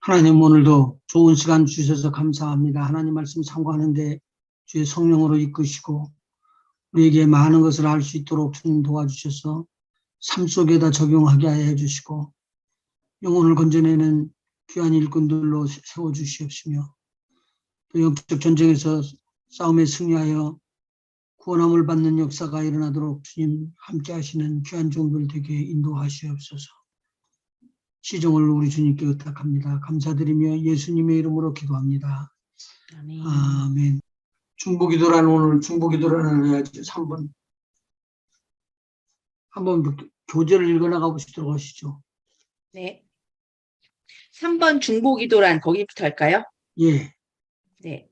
하나님, 오늘도 좋은 시간 주셔서 감사합니다. 하나님 말씀 참고하는데 주의 성령으로 이끄시고 우리에게 많은 것을 알 수 있도록 주님 도와주셔서 삶 속에다 적용하게 해 주시고 영혼을 건져내는 귀한 일꾼들로 세워주시옵시며 또 영적 전쟁에서 싸움에 승리하여 구원함을 받는 역사가 일어나도록 주님 함께 하시는 귀한 종들 되게 인도하시옵소서. 시종을 우리 주님께 의탁합니다. 감사드리며 예수님의 이름으로 기도합니다. 아멘. 아멘. 중보기도라는 오늘 중보기도라는 해야지 3번. 한번 교재를 읽어나가 보시도록 하시죠. 네. 3번 중보기도란 거기부터 할까요? 예. 네.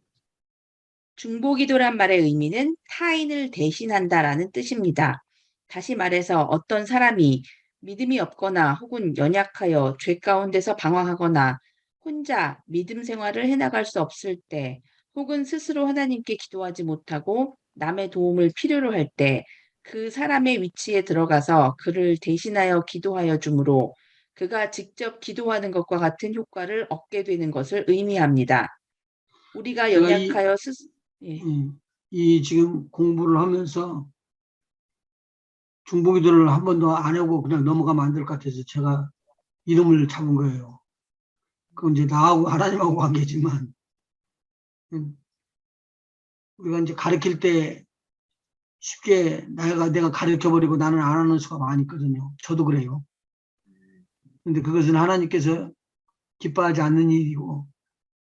중보기도란 말의 의미는 타인을 대신한다라는 뜻입니다. 다시 말해서 어떤 사람이 믿음이 없거나 혹은 연약하여 죄 가운데서 방황하거나 혼자 믿음 생활을 해나갈 수 없을 때 혹은 스스로 하나님께 기도하지 못하고 남의 도움을 필요로 할 때 그 사람의 위치에 들어가서 그를 대신하여 기도하여 주므로 그가 직접 기도하는 것과 같은 효과를 얻게 되는 것을 의미합니다. 우리가 제가 연약하여 예. 이 지금 공부를 하면서 중보기도를 한 번도 안 하고 그냥 넘어가면 안 될 것 같아서 제가 이름을 잡은 거예요. 그건 이제 나하고 하나님하고 관계지만 우리가 이제 가르칠 때 쉽게 내가 가르쳐버리고 나는 안 하는 수가 많이 있거든요. 저도 그래요. 근데 그것은 하나님께서 기뻐하지 않는 일이고,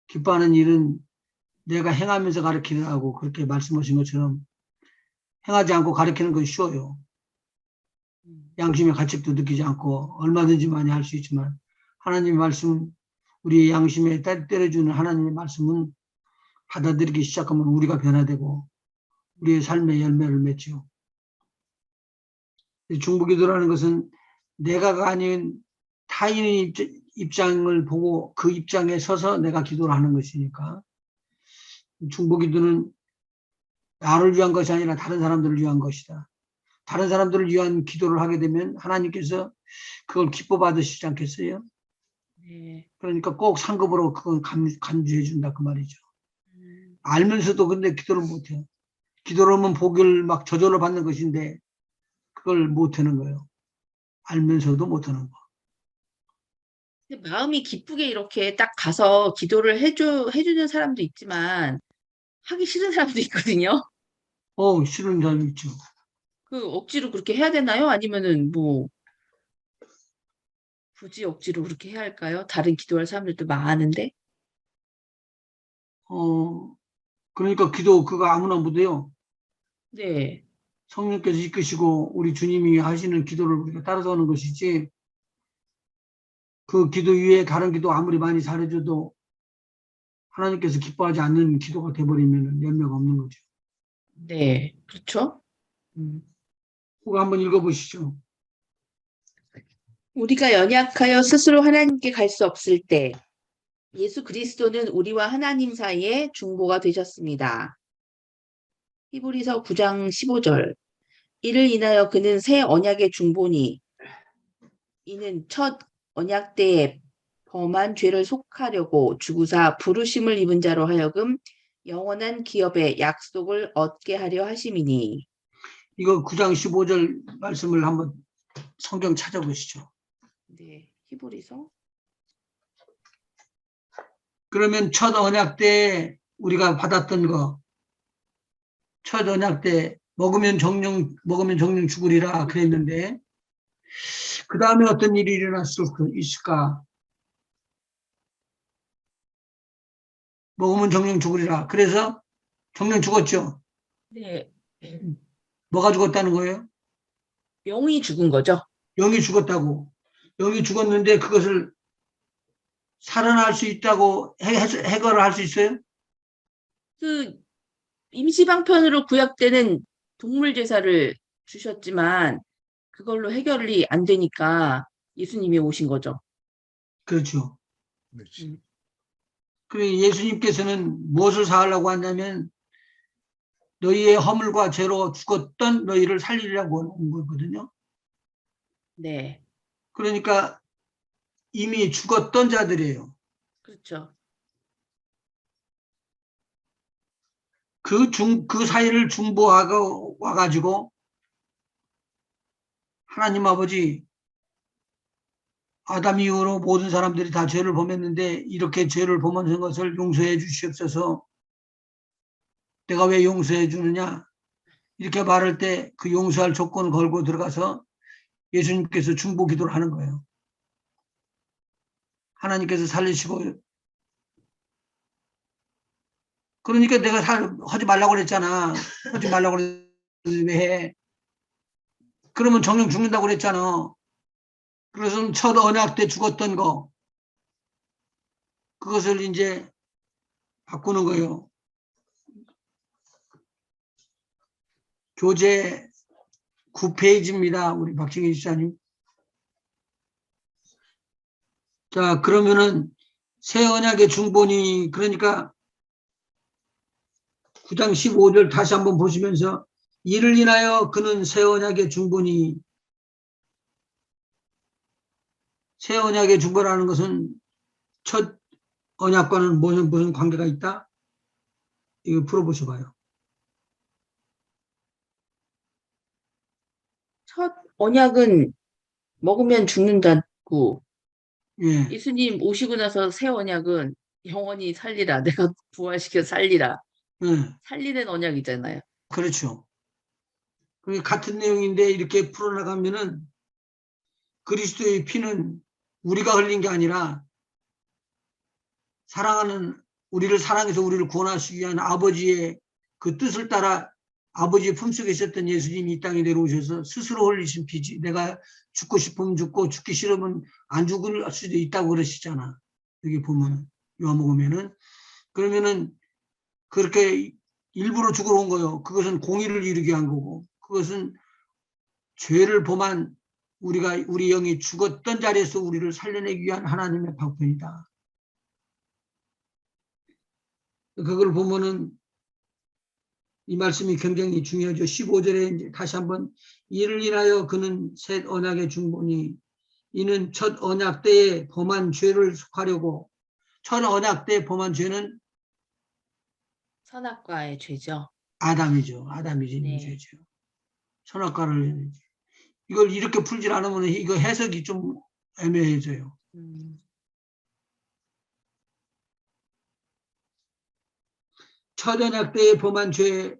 기뻐하는 일은 내가 행하면서 가르치라고 그렇게 말씀하신 것처럼 행하지 않고 가르치는 건 쉬워요. 양심의 가책도 느끼지 않고 얼마든지 많이 할 수 있지만 하나님의 말씀, 우리의 양심에 때려주는 하나님의 말씀은 받아들이기 시작하면 우리가 변화되고 우리의 삶의 열매를 맺죠. 중보기도라는 것은 내가가 아닌 타인의 입장을 보고 그 입장에 서서 내가 기도를 하는 것이니까 중보기도는 나를 위한 것이 아니라 다른 사람들을 위한 것이다. 다른 사람들을 위한 기도를 하게 되면 하나님께서 그걸 기뻐 받으시지 않겠어요? 네. 그러니까 꼭 상급으로 그건 간주해 준다 그 말이죠. 알면서도 근데 기도를 못해요. 기도를 하면 복을 막 저절로 받는 것인데 그걸 못하는 거예요. 알면서도 못하는 거. 마음이 기쁘게 이렇게 딱 가서 기도를 해주는 사람도 있지만 하기 싫은 사람도 있거든요. 싫은 사람 있죠. 그 억지로 그렇게 해야 되나요? 아니면은 뭐 굳이 억지로 그렇게 해야 할까요? 다른 기도할 사람들도 많은데. 그러니까 기도 그거 아무나 못해요. 네. 성령께서 이끄시고 우리 주님이 하시는 기도를 우리가 따라서 하는 것이지 그 기도 위에 다른 기도 아무리 많이 잘해줘도 하나님께서 기뻐하지 않는 기도가 돼버리면 열매가 없는 거죠. 네. 그렇죠? 그거 한번 읽어보시죠. 우리가 연약하여 스스로 하나님께 갈 수 없을 때 예수 그리스도는 우리와 하나님 사이에 중보가 되셨습니다. 히브리서 9장 15절. 이를 인하여 그는 새 언약의 중보니 이는 첫 언약 때에 범한 죄를 속하려고 주구사 부르심을 입은 자로 하여금 영원한 기업의 약속을 얻게 하려 하심이니. 이거 9장 15절 말씀을 한번 성경 찾아보시죠. 네, 히브리서. 그러면 첫 언약 때 우리가 받았던 거, 첫 언약 때 먹으면 정령 죽으리라 그랬는데 그 다음에 어떤 일이 일어났을 수 있을까? 먹으면 정령 죽으리라. 그래서 정령 죽었죠. 네, 뭐가 죽었다는 거예요? 영이 죽은 거죠. 영이 죽었다고. 영이 죽었는데 그것을 살아날 수 있다고 해결을 할 수 있어요? 그 임시방편으로 구약되는 동물 제사를 주셨지만 그걸로 해결이 안 되니까 예수님이 오신 거죠. 그렇죠. 음, 그래 예수님께서는 무엇을 사하려고 하냐면 너희의 허물과 죄로 죽었던 너희를 살리려고 온 거거든요. 네, 그러니까 이미 죽었던 자들이에요. 그렇죠. 그 사이를 중보하고 와가지고 하나님 아버지 아담 이후로 모든 사람들이 다 죄를 범했는데 이렇게 죄를 범한 것을 용서해 주시옵소서. 내가 왜 용서해 주느냐? 이렇게 말할 때 그 용서할 조건을 걸고 들어가서 예수님께서 중보 기도를 하는 거예요. 하나님께서 살리시고 그러니까 내가 하지 말라고 그랬잖아. 하지 말라고 그랬는데 왜 해? 그러면 정령 죽는다고 그랬잖아. 그래서 첫 언약 때 죽었던 거 그것을 이제 바꾸는 거예요. 교재 9페이지입니다. 우리 박정희 집사님. 자, 그러면은 새 언약의 중본이 그러니까 9장 15절 다시 한번 보시면서 이를 인하여 그는 새 언약의 중본이 새 언약의 중본이라는 것은 첫 언약과는 무슨 관계가 있다? 이거 풀어보셔봐요. 첫 언약은 먹으면 죽는다고, 예, 예수님 오시고 나서 새 언약은 영원히 살리라. 내가 부활시켜 살리라. 예, 살리는 언약이잖아요. 그렇죠. 같은 내용인데 이렇게 풀어나가면은 그리스도의 피는 우리가 흘린 게 아니라 사랑하는 우리를 사랑해서 우리를 구원하시기 위한 아버지의 그 뜻을 따라 아버지의 품속에 있었던 예수님이 이 땅에 내려오셔서 스스로 흘리신 피지. 내가 죽고 싶으면 죽고 죽기 싫으면 안 죽을 수도 있다고 그러시잖아. 여기 보면 요한복음에는 그러면은 그렇게 일부러 죽으러 온 거예요. 그것은 공의를 이루게 한 거고 그것은 죄를 범한 우리 영이 죽었던 자리에서 우리를 살려내기 위한 하나님의 방편이다. 그걸 보면은 이 말씀이 굉장히 중요하죠. 15절에 이제 다시 한번 이를 인하여 그는 새 언약의 중본이 이는 첫 언약 때에 범한 죄를 속하려고 첫 언약 때 범한 죄는 선악과의 죄죠. 아담이죠. 아담이 짓는 네. 죄죠. 선악과를 이걸 이렇게 풀질 않으면 이거 해석이 좀 애매해져요. 첫 언약 때에 범한 죄를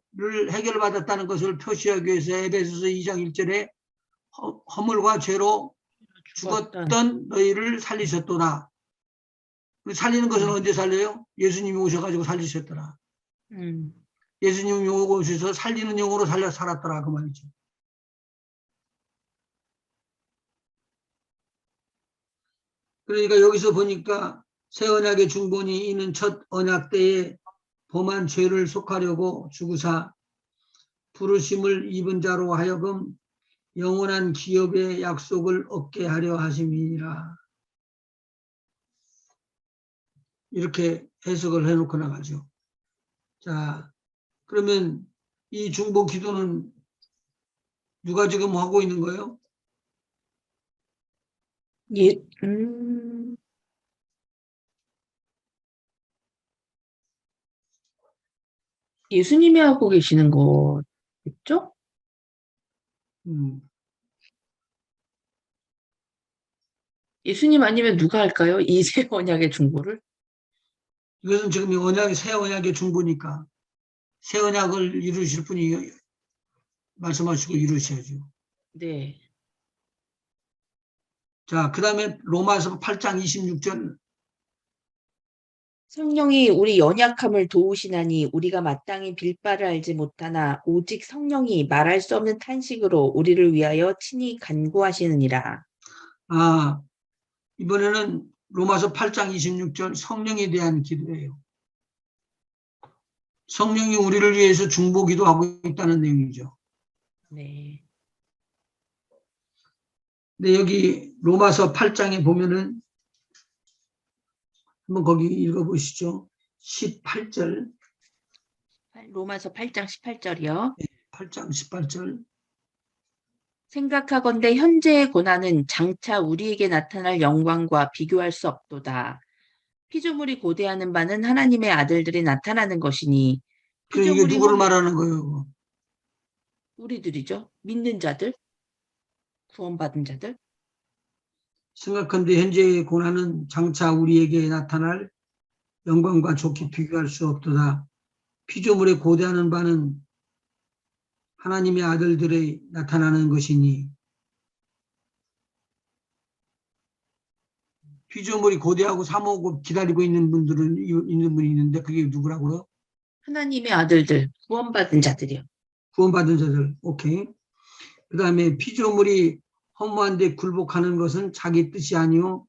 해결받았다는 것을 표시하기 위해서 에베소서 2장 1절에 허물과 죄로 죽었던 너희를 살리셨도다. 살리는 것은 언제 살려요? 예수님이 오셔가지고 살리셨더라. 예수님이 오셔서 살리는 영으로 살았더라 그 말이죠. 그러니까 여기서 보니까 새 언약의 중본이 이는 첫 언약 때에 범한 죄를 속하려고 주구사 부르심을 입은 자로 하여금 영원한 기업의 약속을 얻게 하려 하심이니라. 이렇게 해석을 해놓고 나가죠. 자, 그러면 이 중보 기도는 누가 지금 하고 있는 거예요? 예, 예수님이 하고 계시는 거겠죠? 예수님 아니면 누가 할까요? 이 새 언약의 중보를? 이것은 지금 새 언약의 중보니까 새 언약을 이루실 분이 말씀하시고 이루셔야죠. 네. 자, 그 다음에 로마서 8장 26절. 성령이 우리 연약함을 도우시나니 우리가 마땅히 빌 바를 알지 못하나 오직 성령이 말할 수 없는 탄식으로 우리를 위하여 친히 간구하시느니라. 아, 이번에는 로마서 8장 26절 성령에 대한 기도예요. 성령이 우리를 위해서 중보 기도하고 있다는 내용이죠. 네. 근데 여기 로마서 8장에 보면은 한번 거기 읽어보시죠. 18절. 로마서 8장 18절이요. 8장 18절. 생각하건대 현재의 고난은 장차 우리에게 나타날 영광과 비교할 수 없도다. 피조물이 고대하는 바는 하나님의 아들들이 나타나는 것이니 그 이게 피조물이 누구를 말하는 거예요? 우리들이죠. 믿는 자들, 구원받은 자들. 생각한데 현재의 고난은 장차 우리에게 나타날 영광과 좋게 비교할 수 없도다. 피조물에 고대하는 바는 하나님의 아들들의 나타나는 것이니 피조물이 고대하고 사모하고 기다리고 있는 분들은 있는 분이 있는데 그게 누구라고요? 하나님의 아들들, 구원받은 자들이요. 구원받은 자들. 오케이. 그 다음에 피조물이 허무한데 굴복하는 것은 자기 뜻이 아니요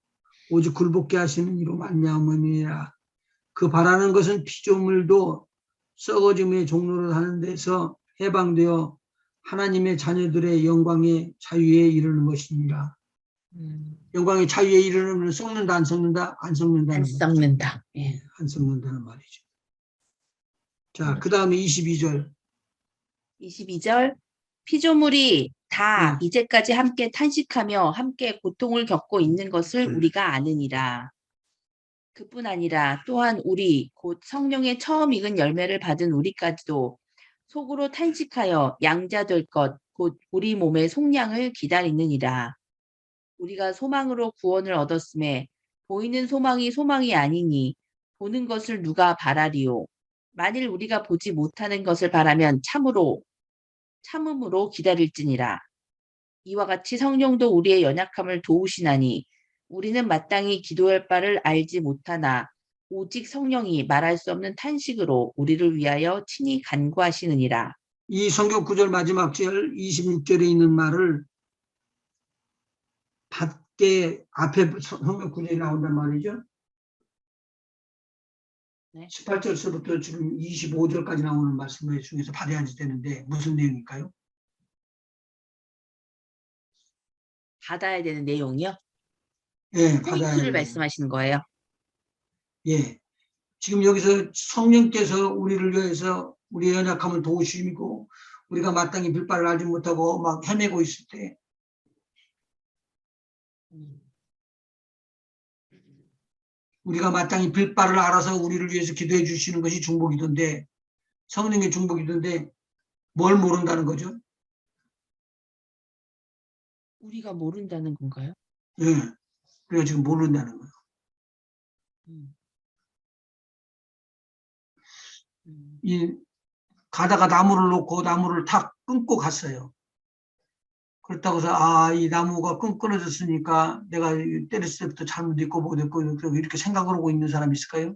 오직 굴복게 하시는 이로 말미암음이라. 그 바라는 것은 피조물도 썩어짐의 종로를 하는 데서 해방되어 하나님의 자녀들의 영광의 자유에 이르는 것입니다. 영광의 자유에 이르는 썩는다 안 썩는다? 안 안 썩는다는 거죠. 썩는다. 예. 안 썩는다는 말이죠. 자, 그 다음에 22절. 22절 피조물이 다 네. 이제까지 함께 탄식하며 함께 고통을 겪고 있는 것을 우리가 아느니라. 그뿐 아니라 또한 우리 곧 성령의 처음 익은 열매를 받은 우리까지도 속으로 탄식하여 양자될 것 곧 우리 몸의 속량을 기다리느니라. 우리가 소망으로 구원을 얻었음에 보이는 소망이 소망이 아니니 보는 것을 누가 바라리요. 만일 우리가 보지 못하는 것을 바라면 참음으로 기다릴지니라. 이와 같이 성령도 우리의 연약함을 도우시나니 우리는 마땅히 기도할 바를 알지 못하나 오직 성령이 말할 수 없는 탄식으로 우리를 위하여 친히 간구하시느니라. 이 성경 구절 마지막 절 26절에 있는 말을 밖에 앞에 성경 구절이 나온단 말이죠. 네. 18절서부터 지금 25절까지 나오는 말씀 중에서 받아야 되는데 무슨 내용일까요? 받아야 되는 내용이요? 예, 받아야 포인트를 돼요. 말씀하시는 거예요. 예. 지금 여기서 성령께서 우리를 위해서 우리의 연약함을 도우시고 우리가 마땅히 빌바를 알지 못하고 막 헤매고 있을 때 우리가 마땅히 빌바를 알아서 우리를 위해서 기도해 주시는 것이 중보기도인데 성령의 중보기도인데 뭘 모른다는 거죠? 우리가 모른다는 건가요? 예. 우리가 지금 모른다는 거예요. 음. 이 가다가 나무를 놓고 나무를 탁 끊고 갔어요. 그렇다고 해서 이 나무가 끊어졌으니까 내가 때렸을 때부터 잘못했고 못했고 이렇게 생각을 하고 있는 사람이 있을까요?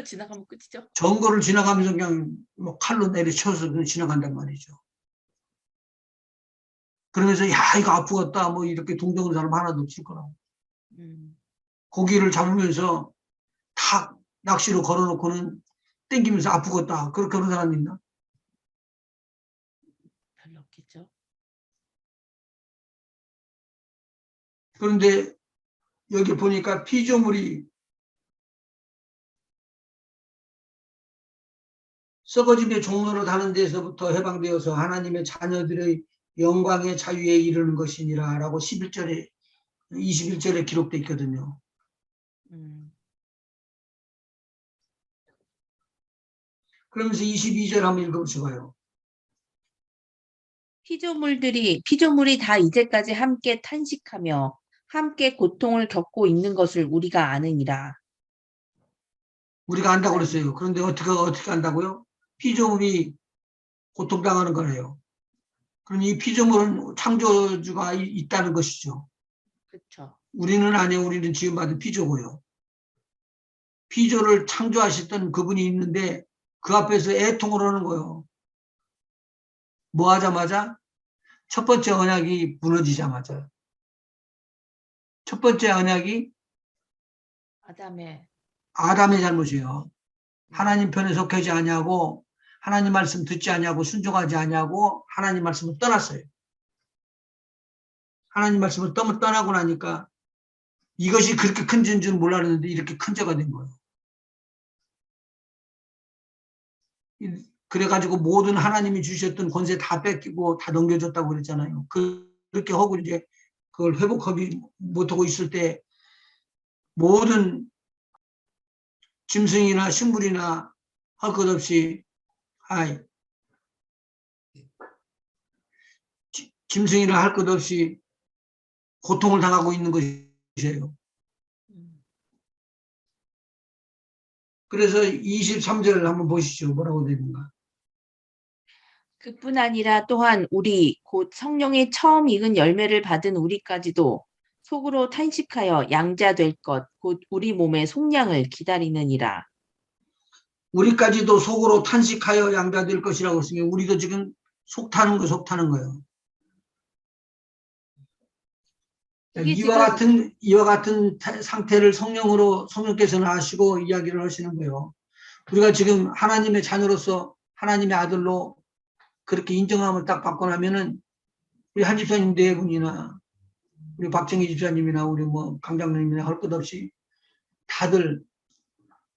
지나가면 끝이죠. 정거를 지나가면서 그냥 뭐 칼로 내리쳐서 그냥 지나간단 말이죠. 그러면서 야 이거 아프겠다 뭐 이렇게 동정하는 사람 하나도 없을 거라고. 고기를 잡으면서 탁 낚시로 걸어놓고는 땡기면서 아프겠다 그런 사람 있나? 별로 없겠죠. 그런데 여기 보니까 피조물이 썩어짐의 종로를 다는 데서부터 해방되어서 하나님의 자녀들의 영광의 자유에 이르는 것이니라 라고 21절에 기록되어 있거든요. 그러면서 22절 한번 읽어보셔봐요. 피조물이 다 이제까지 함께 탄식하며 함께 고통을 겪고 있는 것을 우리가 아느니라. 우리가 안다고 그랬어요. 그런데 어떻게 안다고요? 피조물이 고통당하는 거래요. 그럼 이 피조물은 창조주가 있다는 것이죠. 그렇죠. 우리는 아니에요. 우리는 지음받은 피조고요. 피조를 창조하셨던 그분이 있는데 그 앞에서 애통을 하는 거예요. 뭐 하자마자? 첫 번째 언약이 무너지자마자. 첫 번째 언약이 아담의 잘못이에요. 하나님 편에 속하지 아니하고 하나님 말씀 듣지 아니하고 순종하지 아니하고 하나님 말씀을 떠났어요. 하나님 말씀을 떠나고 나니까 이것이 그렇게 큰 죄인 줄 몰랐는데 이렇게 큰 죄가 된 거예요. 그래가지고 모든 하나님이 주셨던 권세 다 뺏기고 다 넘겨줬다고 그랬잖아요. 그렇게 하고 이제 그걸 회복하지 못하고 있을 때 모든 짐승이나 식물이나 할 것 없이 짐승이나 할 것 없이 고통을 당하고 있는 것이에요. 그래서 23절을 한번 보시죠. 뭐라고 되는가. 그뿐 아니라 또한 우리 곧 성령의 처음 익은 열매를 받은 우리까지도 속으로 탄식하여 양자 될 것 곧 우리 몸의 속량을 기다리느니라. 우리까지도 속으로 탄식하여 양자될 것이라고 했으니 우리도 지금 속 타는 거예요. 이게 이와 지금 같은 상태를 성령께서는 아시고 이야기를 하시는 거예요. 우리가 지금 하나님의 자녀로서 하나님의 아들로 그렇게 인정함을 딱 받고 나면은 우리 한 집사님 네 분이나 우리 박정희 집사님이나 우리 뭐 강장로님이나 할 것 없이 다들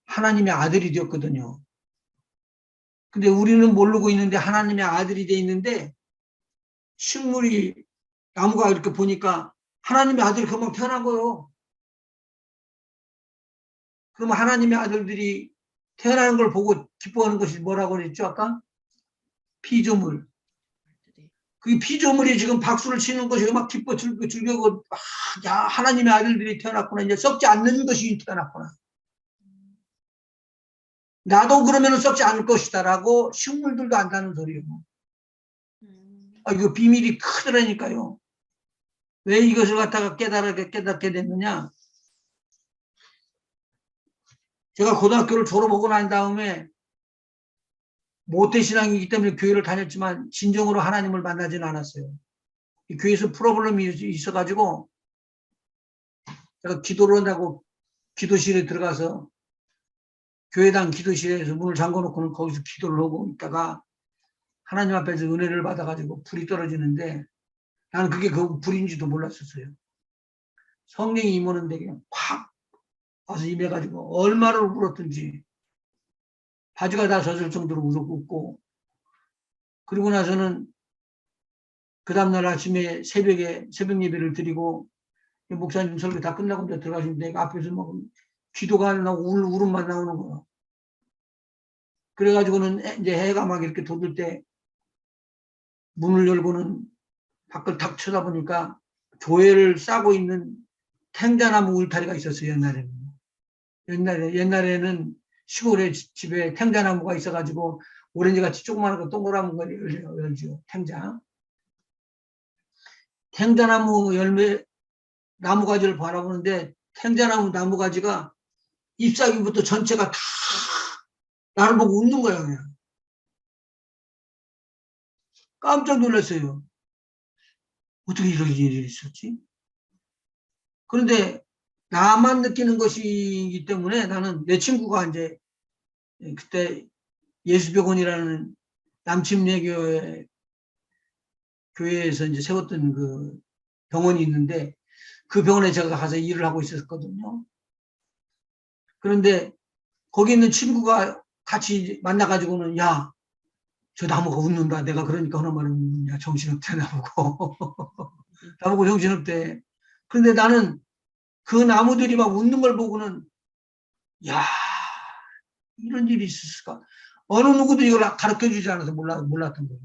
하나님의 아들이 되었거든요. 근데 우리는 모르고 있는데 하나님의 아들이 돼 있는데 식물이 나무가 이렇게 보니까 하나님의 아들이 금방 태어난 거예요. 그러면 하나님의 아들들이 태어나는 걸 보고 기뻐하는 것이 뭐라고 그랬죠 아까? 피조물. 그 피조물이 지금 박수를 치는 것이 막 기뻐 즐거고 야 하나님의 아들들이 태어났구나. 이제 썩지 않는 것이 태어났구나. 나도 그러면 썩지 않을 것이다라고 식물들도 안다는 소리예요. 이거 비밀이 크더라니까요. 왜 이것을 갖다가 깨닫게 됐느냐. 제가 고등학교를 졸업하고 난 다음에 모태신앙이기 때문에 교회를 다녔지만 진정으로 하나님을 만나지는 않았어요. 이 교회에서 프로블럼이 있어가지고 제가 기도를 한다고 기도실에 들어가서 교회당 기도실에서 문을 잠궈놓고는 거기서 기도를 하고 있다가 하나님 앞에서 은혜를 받아가지고 불이 떨어지는데 나는 그게 그 불인지도 몰랐었어요. 성령이 임하는데 그냥 팍 와서 임해가지고 얼마나 울었든지 바지가 다 젖을 정도로 울었고 그리고 나서는 그 다음날 아침에 새벽에 새벽 예배를 드리고 목사님 설교 다 끝나고 이제 들어가시는데 앞에서 막 기도가 안 나오고 울음만 나오는 거예요. 그래가지고는 이제 해가 막 이렇게 돋을 때 문을 열고는 밖을 탁 쳐다보니까 교회를 싸고 있는 탱자나무 울타리가 있었어요. 옛날에는 시골에 집에 탱자나무가 있어가지고 오렌지같이 조그마한 거 동그란 거 열죠. 탱자나무 열매 나무가지를 바라보는데 탱자나무 나무가지가 잎사귀부터 전체가 다 나를 보고 웃는 거야. 그냥. 깜짝 놀랐어요. 어떻게 이런 일이 있었지? 그런데 나만 느끼는 것이기 때문에 나는 내 친구가 이제 그때 예수병원이라는 남침례교회 교회에서 이제 세웠던 그 병원이 있는데 그 병원에 제가 가서 일을 하고 있었거든요. 그런데 거기 있는 친구가 같이 만나가지고는 야, 저 나무가 웃는다. 내가 그러니까 하는 말은 야, 정신없대 나보고. 나보고 정신없대. 그런데 나는 그 나무들이 막 웃는 걸 보고는 야, 이런 일이 있었을까? 어느 누구도 이걸 가르쳐 주지 않아서 몰랐던 거예요.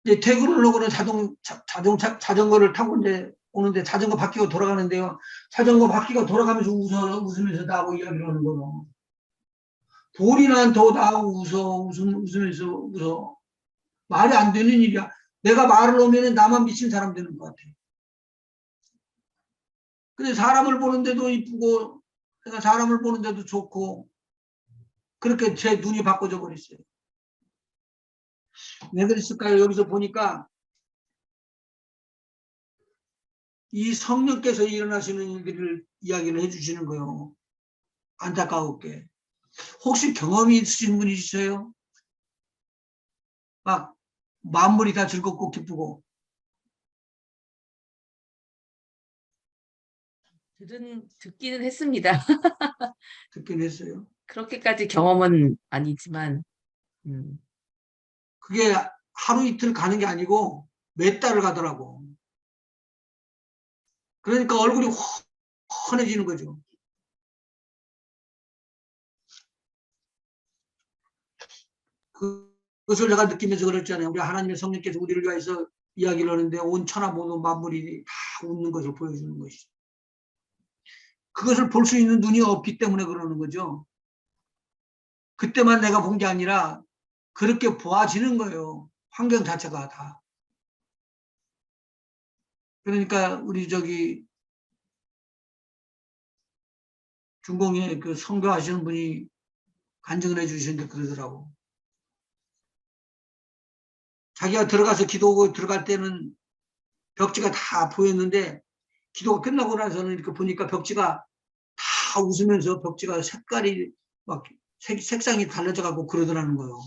이제 퇴근을 하고는 자전거를 타고 이제 오는데 자전거 바퀴가 돌아가는데요. 자전거 바퀴가 돌아가면서 웃으면서 나하고 이야기를 하는 거예요. 돌이 난 더 나하고 웃으면서 웃어. 말이 안 되는 일이야. 내가 말을 하면 나만 미친 사람 되는 것 같아. 근데 사람을 보는데도 이쁘고 내가 사람을 보는데도 좋고 그렇게 제 눈이 바꿔져 버렸어요. 왜 그랬을까요? 여기서 보니까 이 성령께서 일어나시는 일들을 이야기를 해주시는 거예요. 안타까웠게. 혹시 경험이 있으신 분이 있어요? 막 만물이 다 즐겁고 기쁘고. 듣기는 했습니다. 듣긴 했어요. 그렇게까지 경험은 아니지만, 그게 하루 이틀 가는 게 아니고 몇 달을 가더라고. 그러니까 얼굴이 환해지는 거죠. 그것을 내가 느끼면서 그랬잖아요. 우리 하나님의 성령께서 우리를 위해서 이야기를 하는데 온 천하 모든 만물이 다 웃는 것을 보여주는 것이죠. 그것을 볼 수 있는 눈이 없기 때문에 그러는 거죠. 그때만 내가 본 게 아니라 그렇게 보아지는 거예요. 환경 자체가 다. 그러니까 우리 중공에 그 선교하시는 분이 간증을 해주시는데 그러더라고. 자기가 들어가서 기도하고 들어갈 때는 벽지가 다 보였는데 기도가 끝나고 나서는 이렇게 보니까 벽지가 다 웃으면서 벽지가 색깔이 막 색상이 달라져 가고 그러더라는 거예요.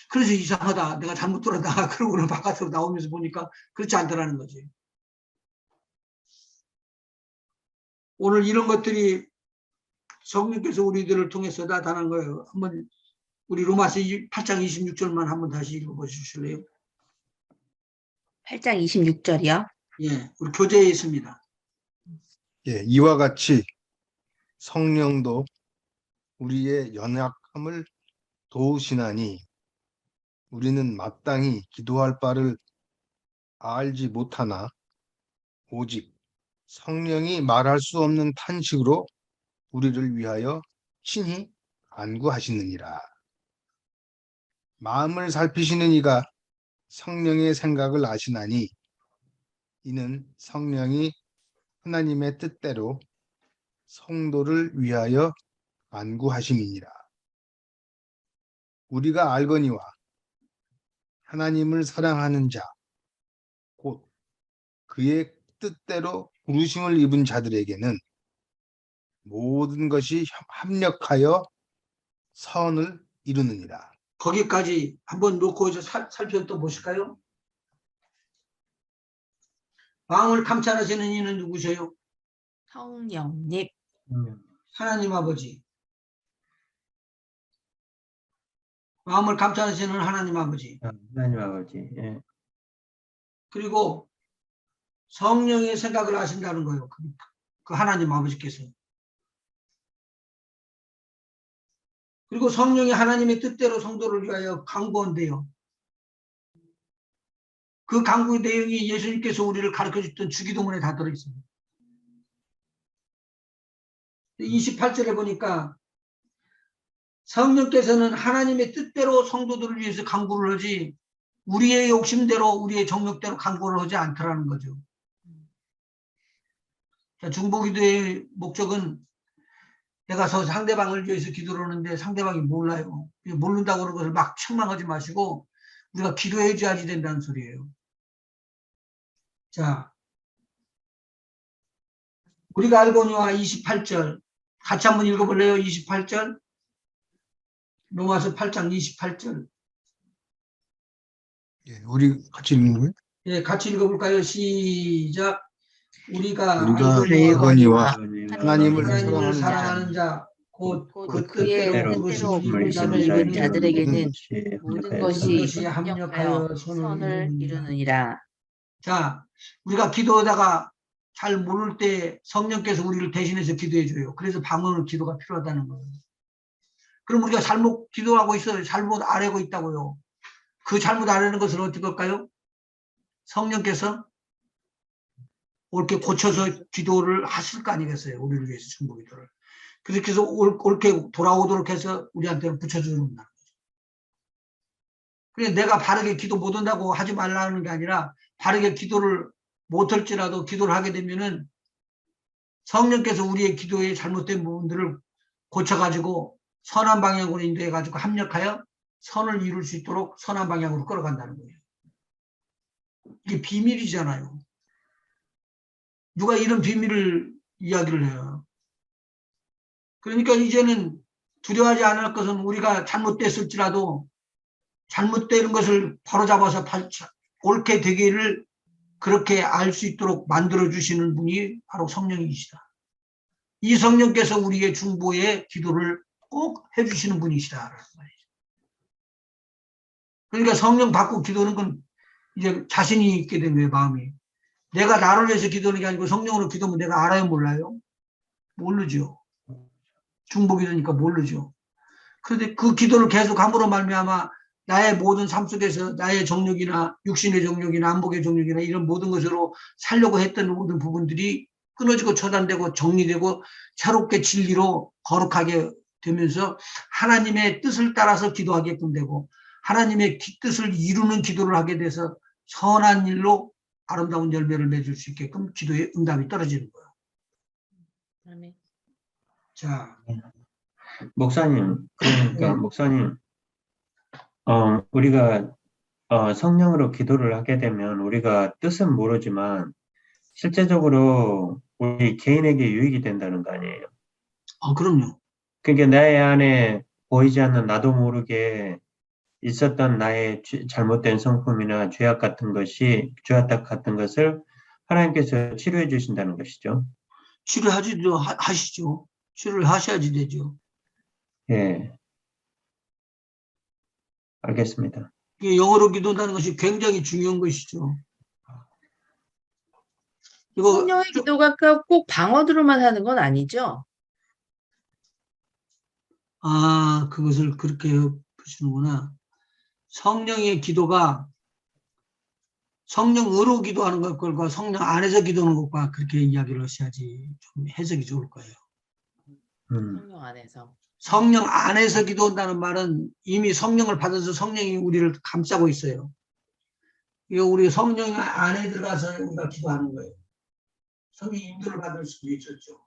그래서 이상하다. 내가 잘못 들었나. 그러고는 바깥으로 나오면서 보니까 그렇지 않더라는 거지. 오늘 이런 것들이 성령께서 우리들을 통해서 나타난 거예요. 한번 우리 로마서 8장 26절만 한번 다시 읽어보실래요? 8장 26절이요. 예, 우리 교재에 있습니다. 예, 이와 같이 성령도 우리의 연약함을 도우시나니 우리는 마땅히 기도할 바를 알지 못하나 오직 성령이 말할 수 없는 탄식으로 우리를 위하여 친히 간구하시느니라. 마음을 살피시는 이가 성령의 생각을 아시나니 이는 성령이 하나님의 뜻대로 성도를 위하여 간구하심이니라. 우리가 알거니와 하나님을 사랑하는 자, 곧 그의 뜻대로 부르심을 입은 자들에게는 모든 것이 합력하여 선을 이루느니라. 거기까지 한번 놓고 살펴 또 보실까요? 마음을 감찰하시는 이는 누구세요? 성령님. 하나님 아버지. 마음을 감찰하시는 하나님 아버지. 하나님 아버지. 예. 그리고 성령의 생각을 아신다는 거예요. 그 하나님 아버지께서. 그리고 성령이 하나님의 뜻대로 성도를 위하여 간구한대요. 그 간구 내용이 예수님께서 우리를 가르쳐줬던 주기도문에 다 들어있습니다. 28절에 보니까 성령께서는 하나님의 뜻대로 성도들을 위해서 간구를 하지 우리의 욕심대로 우리의 정욕대로 간구를 하지 않더라는 거죠. 중보기도의 목적은 내가 상대방을 위해서 기도를 하는데 상대방이 몰라요. 모른다고 그런 것을 막 책망하지 마시고 우리가 기도해 줘야지 된다는 소리예요. 자, 우리가 알거니와 28절 같이 한번 읽어볼래요? 28절 로마서 8장 28절. 예, 우리 같이 읽는 거예요? 예, 같이 읽어볼까요? 시작. 우리가 알거니와 하나님을 하나님을 사랑하는 사랑하는 자, 곧 곧 그 그의 뜻대로 뜻대로 부르심을 부르심을 입은 입은 자들에게는 자들에게는 모든 모든 것이 것이 합력하여 합력하여 선을 이루느니라. 자, 우리가 기도하다가 잘 모를 때 성령께서 우리를 대신해서 기도해 줘요. 그래서 방언의 기도가 필요하다는 거예요. 그럼 우리가 잘못 기도하고 있어요. 잘못 아뢰고 있다고요. 그 잘못 아뢰는 것을 어떻게 할까요? 성령께서 옳게 고쳐서 기도를 하실 거 아니겠어요? 우리를 위해서 중보기도를. 그렇게 해서 옳게 돌아오도록 해서 우리한테는 붙여주는 거예요. 그래 내가 바르게 기도 못한다고 하지 말라는 게 아니라 바르게 기도를 못할지라도 기도를 하게 되면은 성령께서 우리의 기도에 잘못된 부분들을 고쳐가지고 선한 방향으로 인도해가지고 합력하여 선을 이룰 수 있도록 선한 방향으로 끌어간다는 거예요. 이게 비밀이잖아요. 누가 이런 비밀을 이야기를 해요. 그러니까 이제는 두려워하지 않을 것은 우리가 잘못됐을지라도 잘못되는 것을 바로잡아서 옳게 되기를 그렇게 알 수 있도록 만들어주시는 분이 바로 성령이시다. 이 성령께서 우리의 중보의 기도를 꼭 해주시는 분이시다. 그러니까 성령 받고 기도하는 건 이제 자신이 있게 된 거예요, 마음이. 내가 나를 위해서 기도하는 게 아니고 성령으로 기도하면 내가 알아요, 몰라요? 모르죠. 중보기도니까 모르죠. 그런데 그 기도를 계속 함으로 말미암아 나의 모든 삶 속에서 나의 정욕이나 육신의 정욕이나 안목의 정욕이나 이런 모든 것으로 살려고 했던 모든 부분들이 끊어지고 처단되고 정리되고 새롭게 진리로 거룩하게 되면서 하나님의 뜻을 따라서 기도하게끔 되고 하나님의 뜻을 이루는 기도를 하게 돼서 선한 일로 아름다운 열매를 맺을 수 있게끔 기도의 응답이 떨어지는 거예요. 아멘. 자, 목사님, 그러니까 네. 목사님, 우리가 성령으로 기도를 하게 되면 우리가 뜻은 모르지만 실제적으로 우리 개인에게 유익이 된다는 거 아니에요? 그럼요. 그러니까 내 안에 보이지 않는 나도 모르게 있었던 나의 잘못된 성품이나 죄악 같은 것을 하나님께서 치료해 주신다는 것이죠. 하시죠. 치료를 하셔야지 되죠. 예, 알겠습니다. 이게 영어로 기도한다는 것이 굉장히 중요한 것이죠. 이거 성령의 기도가 꼭 방언으로만 하는 건 아니죠? 그것을 그렇게 보시는구나. 성령의 기도가 성령으로 기도하는 것과 성령 안에서 기도하는 것과 그렇게 이야기를 하셔야지 좀 해석이 좋을 거예요. 성령 안에서. 성령 안에서 기도한다는 말은 이미 성령을 받아서 성령이 우리를 감싸고 있어요. 이거 우리 성령 안에 들어가서 우리가 기도하는 거예요. 성령 인도를 받을 수도 있었죠.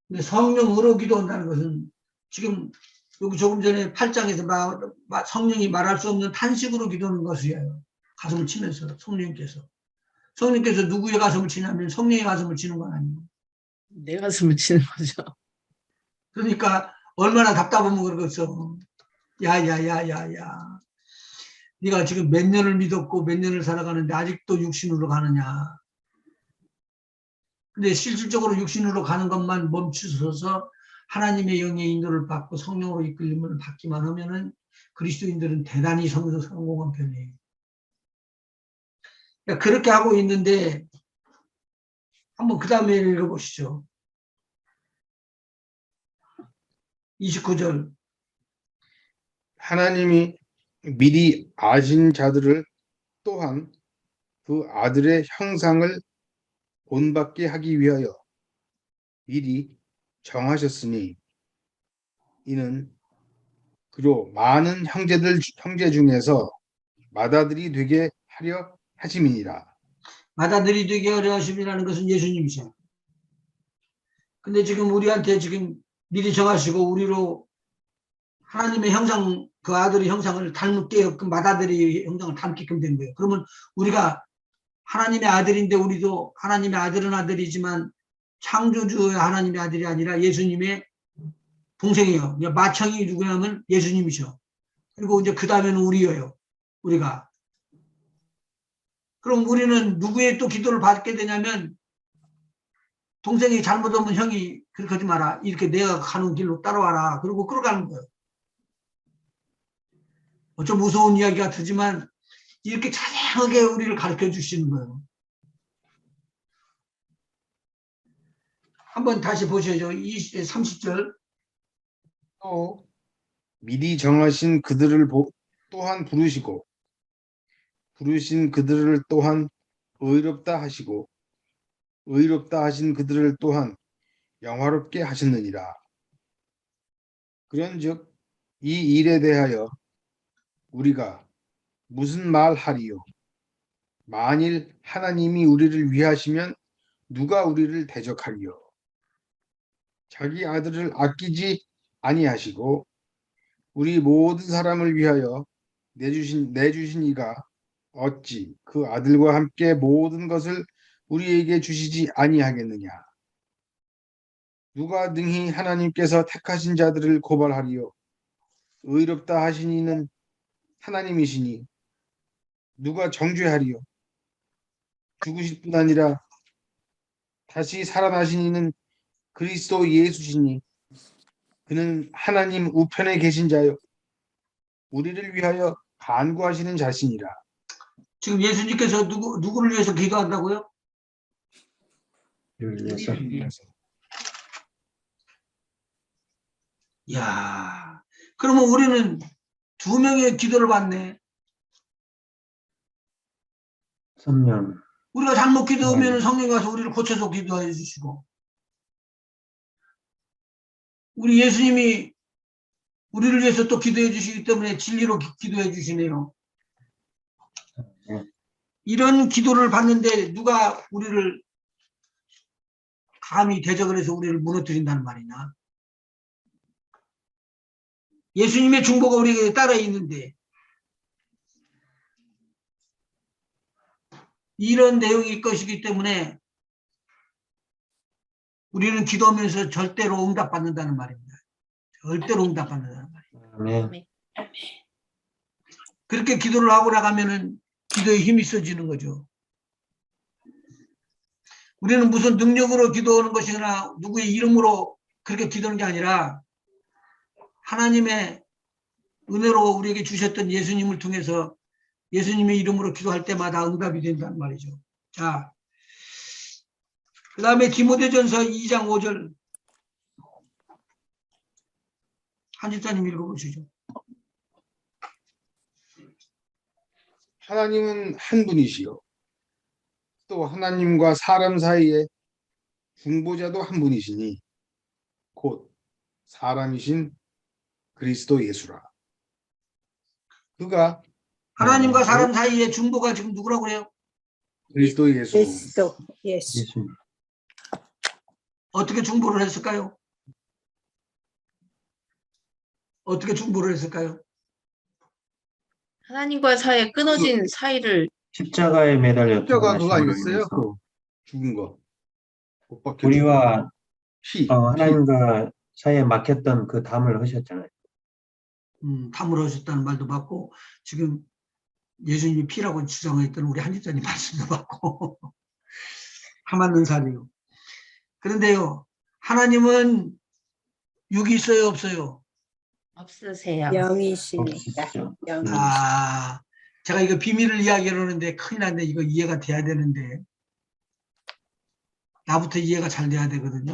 근데 성령으로 기도한다는 것은 지금 여기 조금 전에 8장에서 성령이 말할 수 없는 탄식으로 기도하는 것이에요. 가슴을 치면서 성령께서 누구의 가슴을 치냐면 성령의 가슴을 치는 건 아니에요. 내 가슴을 치는 거죠. 그러니까 얼마나 답답하면 그러겠어. 야야야야야. 네가 지금 몇 년을 믿었고 몇 년을 살아가는데 아직도 육신으로 가느냐. 근데 실질적으로 육신으로 가는 것만 멈추어서 하나님의 영의 인도를 받고 성령으로 이끌림을 받기만 하면은 그리스도인들은 대단히 성공한 편이에요. 그러니까 그렇게 하고 있는데 한번 그 다음에 읽어보시죠. 29절. 하나님이 미리 아신 자들을 또한 그 아들의 형상을 본받게 하기 위하여 미리 정하셨으니 이는 그로 많은 형제 중에서 맏아들이 되게 하려 하심이니라. 맏아들이 되게 하려 하심이라는 것은 예수님이죠. 근데 지금 우리한테 지금 미리 정하시고 우리로 하나님의 형상, 그 아들의 형상을 닮게끔 맏아들의 형상을 닮게끔 된 거예요. 그러면 우리가 하나님의 아들인데 우리도 하나님의 아들은 아들이지만 창조주의 하나님의 아들이 아니라 예수님의 동생이에요. 맏형이 누구냐면 예수님이죠. 그리고 이제 그 다음에는 우리예요. 우리가. 그럼 우리는 누구의 또 기도를 받게 되냐면 동생이 잘못하면 형이 그렇게 하지 마라. 이렇게 내가 가는 길로 따라와라. 그리고 끌어가는 거예요. 좀 무서운 이야기 같지만 이렇게 자세하게 우리를 가르쳐 주시는 거예요. 한번 다시 보셔야죠. 30절. 또 미리 정하신 그들을 또한 부르시고 부르신 그들을 또한 의롭다 하시고 의롭다 하신 그들을 또한 영화롭게 하셨느니라. 그런즉 이 일에 대하여 우리가 무슨 말하리요? 만일 하나님이 우리를 위하시면 누가 우리를 대적하리요? 자기 아들을 아끼지 아니하시고 우리 모든 사람을 위하여 내주신 이가 어찌 그 아들과 함께 모든 것을 우리에게 주시지 아니하겠느냐? 누가 능히 하나님께서 택하신 자들을 고발하리요? 의롭다 하신 이는 하나님이시니 누가 정죄하리요? 죽으실 뿐 아니라 다시 살아나신 이는 그리스도 예수시니 그는 하나님 우편에 계신 자요 우리를 위하여 간구하시는 자신이라. 지금 예수님께서 누구를 위해서 기도한다고요? 우리를 위해서. 야, 그러면 우리는 두 명의 기도를 받네. 성령. 우리가 잘못 기도하면 성령 가서 우리를 고쳐서 기도해 주시고, 우리 예수님이 우리를 위해서 또 기도해 주시기 때문에 진리로 기도해 주시네요. 이런 기도를 받는데 누가 우리를 감히 대적을 해서 우리를 무너뜨린다는 말이냐. 예수님의 중보가 우리에게 따라 있는데 이런 내용일 것이기 때문에 우리는 기도하면서 절대로 응답받는다는 말입니다. 절대로 응답받는다는 말이에요. 아멘. 그렇게 기도를 하고 나가면은 기도에 힘이 있어지는 거죠. 우리는 무슨 능력으로 기도하는 것이거나 누구의 이름으로 그렇게 기도하는 게 아니라 하나님의 은혜로 우리에게 주셨던 예수님을 통해서 예수님의 이름으로 기도할 때마다 응답이 된다는 말이죠. 자, 그 다음에 디모데전서 2장 5절 한집사님 읽어보시죠. 하나님은 한 분이시요. 또 하나님과 사람 사이에 중보자도 한 분이시니 곧 사람이신 그리스도 예수라. 그가 하나님과 사람 사이의 중보가 지금 누구라고 그래요? 그리스도 예수. 예수, 예수. 예수. 어떻게 중보를 했을까요? 어떻게 중보를 했을까요? 하나님과 사이에 끊어진 사이를 십자가에 매달려 십자가 그거 돌아가심으로 아니었어요? 인해서 그 죽은 거. 못 박혀 우리와 피. 하나님과 사이에 막혔던 그 담을 하셨잖아요. 담을 하셨다는 말도 받고 지금 예수님이 피라고 주장했던 우리 한집사님 말씀도 받고 다 맞는 살이요. 그런데요, 하나님은 육이 있어요, 없어요? 없으세요. 영이십니다. 없으시죠. 영. 아, 제가 이거 비밀을 이야기하려는데 큰일 났네. 이거 이해가 돼야 되는데 나부터 이해가 잘 돼야 되거든요.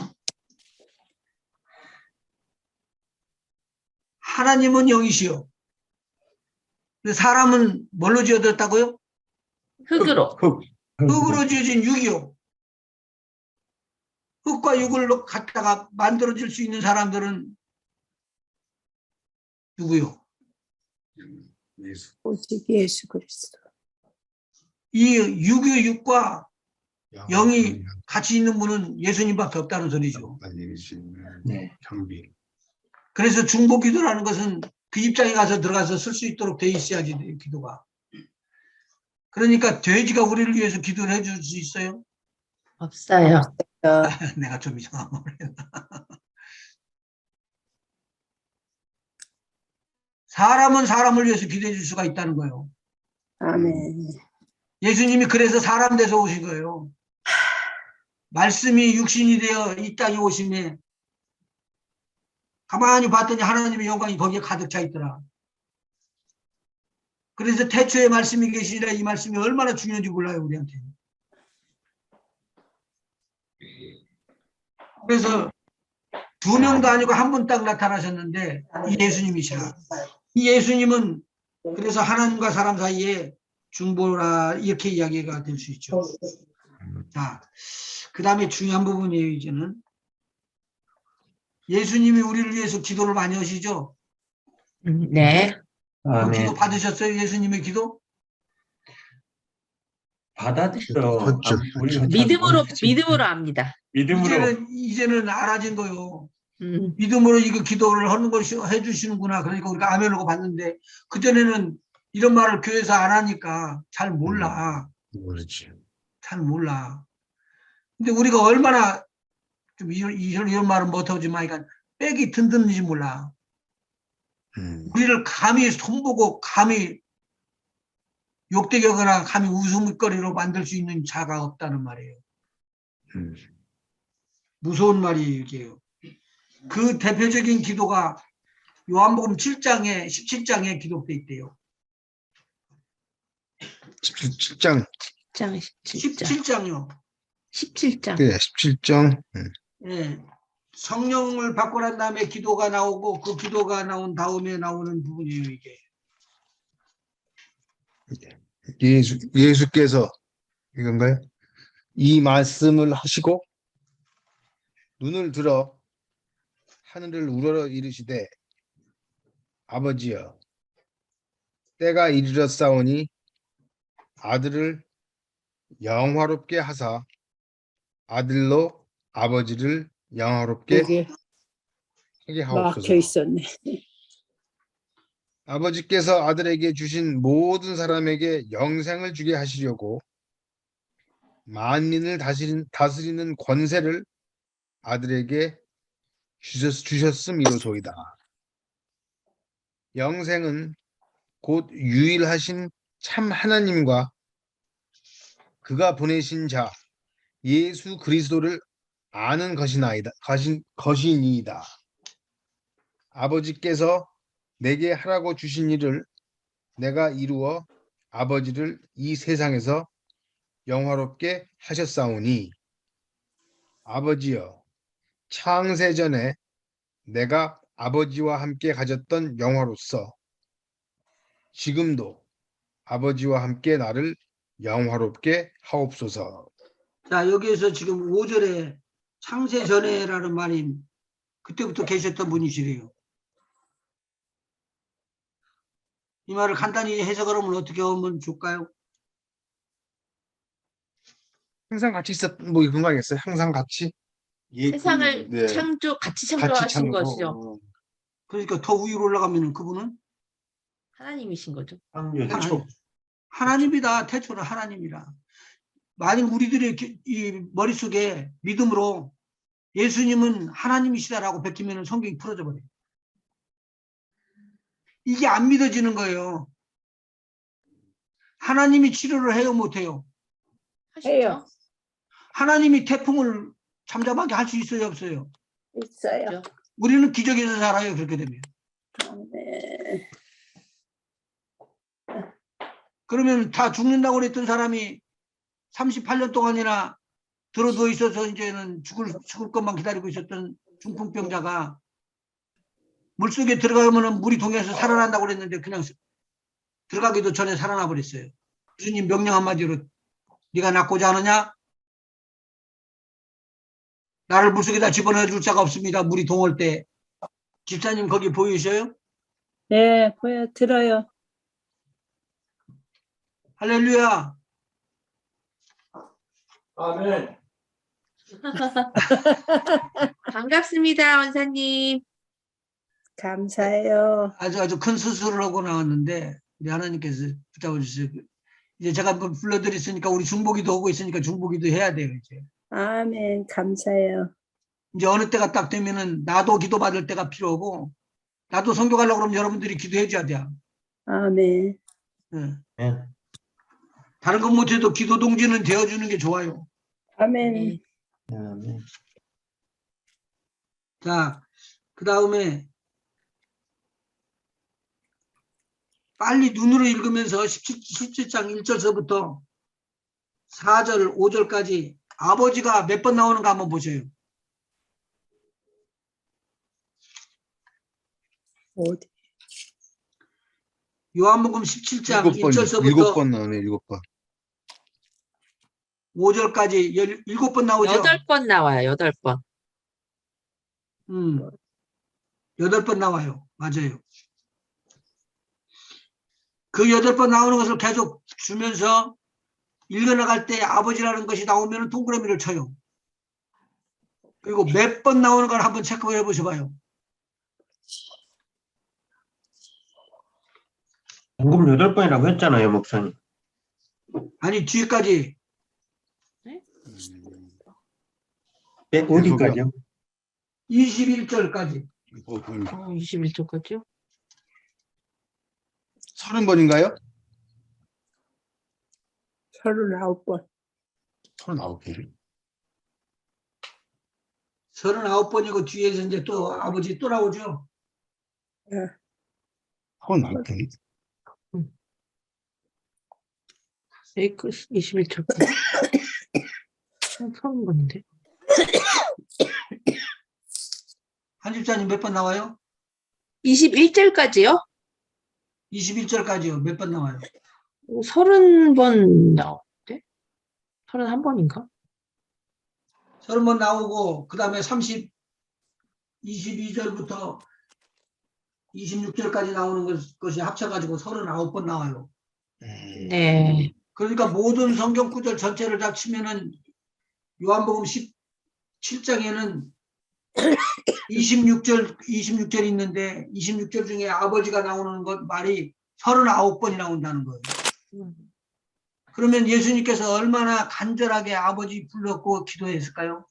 하나님은 영이시요. 근데 사람은 뭘로 지어졌다고요? 흙으로. 흙. 흙으로 지어진 육이요. 흙과 육을 갖다가 만들어질 수 있는 사람들은 누구요? 예수. 오직 예수 그리스도. 이 육의 육과 영이 영. 같이 있는 분은 예수님밖에 없다는 소리죠. 네. 경비. 그래서 중보기도라는 것은 그 입장에 가서 들어가서 쓸 수 있도록 돼 있어야지 기도가. 그러니까 돼지가 우리를 위해서 기도를 해줄 수 있어요? 없어요. 내가 좀 이상한 말 했나. 사람은 사람을 위해서 기도해 줄 수가 있다는 거예요. 아멘. 예수님이 그래서 사람 돼서 오신 거예요. 말씀이 육신이 되어 이 땅에 오심에 가만히 봤더니 하나님의 영광이 거기에 가득 차 있더라. 그래서 태초에 말씀이 계시니라 이 말씀이 얼마나 중요한지 몰라요, 우리한테. 그래서 두 명도 아니고 한 분 딱 나타나셨는데 이 예수님이시라. 이 예수님은 그래서 하나님과 사람 사이에 중보라 이렇게 이야기가 될 수 있죠. 자, 그 다음에 중요한 부분이에요. 이제는 예수님이 우리를 위해서 기도를 많이 하시죠. 네. 그 아멘. 기도 받으셨어요? 예수님의 기도? 받았죠. 그렇죠. 우리가 잘 믿음으로 모르겠지만. 믿음으로 압니다. 믿음으로. 이제는 알아진 거요. 음. 믿음으로 이거 기도를 하는 것이 해주시는구나. 그러니까 우리가 아멘하고 봤는데 그전에는 이런 말을 교회에서 안 하니까 잘 몰라. 모르지. 잘 몰라. 근데 우리가 얼마나 좀 이런 말은 못하지만 그러니까 빽이 든든한지 몰라. 우리를 감히 손보고 감히 욕되거나 감히 웃음거리로 만들 수 있는 자가 없다는 말이에요. 무서운 말이에요, 이게요. 그 대표적인 기도가 요한복음 7장에 17장에 기록돼 있대요. 17장. 17장, 17장. 17장요. 17장. 네, 17장. 예. 성령을 받고 난 다음에 기도가 나오고 그 기도가 나온 다음에 나오는 부분이에요, 이게. 예수께서 이건가요? 이 말씀을 하시고 눈을 들어 하늘을 우러러 이르시되 아버지여 때가 이르렀사오니 아들을 영화롭게 하사 아들로 아버지를 영화롭게 여기 하게 막혀 하옵소서. 있었네. 아버지께서 아들에게 주신 모든 사람에게 영생을 주게 하시려고 만민을 다스리는 권세를 아들에게 주셨음이로소이다. 영생은 곧 유일하신 참 하나님과 그가 보내신 자 예수 그리스도를 아는 것이니이다. 아버지께서 내게 하라고 주신 일을 내가 이루어 아버지를 이 세상에서 영화롭게 하셨사오니 아버지여 창세전에 내가 아버지와 함께 가졌던 영화로서 지금도 아버지와 함께 나를 영화롭게 하옵소서. 자, 여기에서 지금 5절에 창세 전에라는 말이 그때부터 계셨던 분이시래요. 이 말을 간단히 해석을 하면 어떻게 하면 좋을까요? 항상 같이 있었던 뭐 그런 거 아니겠어요? 항상 같이 세상을 네. 같이 같이 창조하신 창조. 것이죠. 그러니까 더 위로 올라가면 그분은 하나님이신 거죠. 창조. 하나님이다. 태초는 하나님이라. 만약 우리들의 이 머릿속에 믿음으로 예수님은 하나님이시다라고 베끼면 성경이 풀어져 버려요. 이게 안 믿어지는 거예요. 하나님이 치료를 해요, 못해요? 해요. 하시죠. 하나님이 태풍을 잠잠하게 할 수 있어요, 없어요? 있어요. 그렇죠. 우리는 기적에서 살아요, 그렇게 되면. 네. 그러면 다 죽는다고 그랬던 사람이 38년 동안이나 들어누워 있어서 이제는 죽을 것만 기다리고 있었던 중풍병자가 물속에 들어가면 물이 동해서 살아난다고 그랬는데 그냥 들어가기도 전에 살아나 버렸어요. 주님 명령 한마디로 네가 낫고자 하느냐? 나를 물속에다 집어넣어 줄 자가 없습니다. 물이 동할 때. 집사님 거기 보이셔요? 네, 보여 들어요. 할렐루야. 아멘. 반갑습니다, 원사님. 감사해요. 아주 큰 수술을 하고 나왔는데 우리 하나님께서 붙잡아 주세요. 이제 제가 한번 불러드렸으니까 우리 중보기도 하고 있으니까 중보기도 해야 돼요. 이제. 아멘. 감사해요. 이제 어느 때가 딱 되면은 나도 기도받을 때가 필요하고 나도 선교 가려고 그러면 여러분들이 기도해 줘야 돼요. 아멘. 예. 네. 다른 것 못해도 기도 동지는 되어주는 게 좋아요. 아멘. 네. 아멘. 자, 그 다음에 빨리 눈으로 읽으면서 17장 1절서부터 4절, 5절까지 아버지가 몇 번 나오는가 한번 보세요. 어디? 요한복음 17장 7번 1절서부터 7번 나오네. 7번. 5절까지 7번 나오죠? 8번 나와요, 8번. 8번 나와요. 맞아요. 그 8번 나오는 것을 계속 주면서 읽어나갈 때 아버지라는 것이 나오면 동그라미를 쳐요. 그리고 몇 번 나오는 걸 한번 체크해 보셔봐요. 방금 8번이라고 했잖아요, 목사님. 아니 뒤에까지 네, 어디까지요? 21절까지. 21초까지요? 30번인가요? 39번. 39번. 39번이고 뒤에서 이제 또 아버지 또 나오죠. 39번. 에이크 21절까지. 처음 보는데. 한 집사님 몇 번 나와요? 21절까지요? 21절까지요. 몇 번 나와요? 30번 나오는데? 31번인가? 30번 나오고 그 다음에 22절부터 26절까지 나오는 것이 합쳐가지고 39번 나와요. 네. 그러니까 모든 성경 구절 전체를 다 치면은 요한복음 17장에는 26절 있는데 26절 중에 아버지가 나오는 것 말이 39번이 나온다는 거예요. 그러면 예수님께서 얼마나 간절하게 아버지 불렀고 기도했을까요?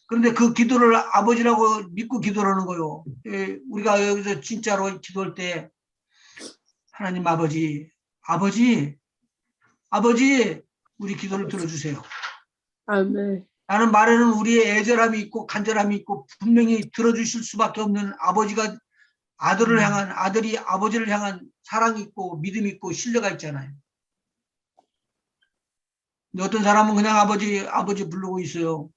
그런데 그 기도를 아버지라고 믿고 기도하는 거예요. 예, 우리가 여기서 진짜로 기도할 때 하나님 아버지 우리 기도를 들어주세요. 아멘. 라는 말에는 우리의 애절함이 있고 간절함이 있고 분명히 들어주실 수밖에 없는 아버지가 아들을 향한 아들이 아버지를 향한 사랑이 있고 믿음이 있고 신뢰가 있잖아요. 근데 어떤 사람은 그냥 아버지 부르고 있어요.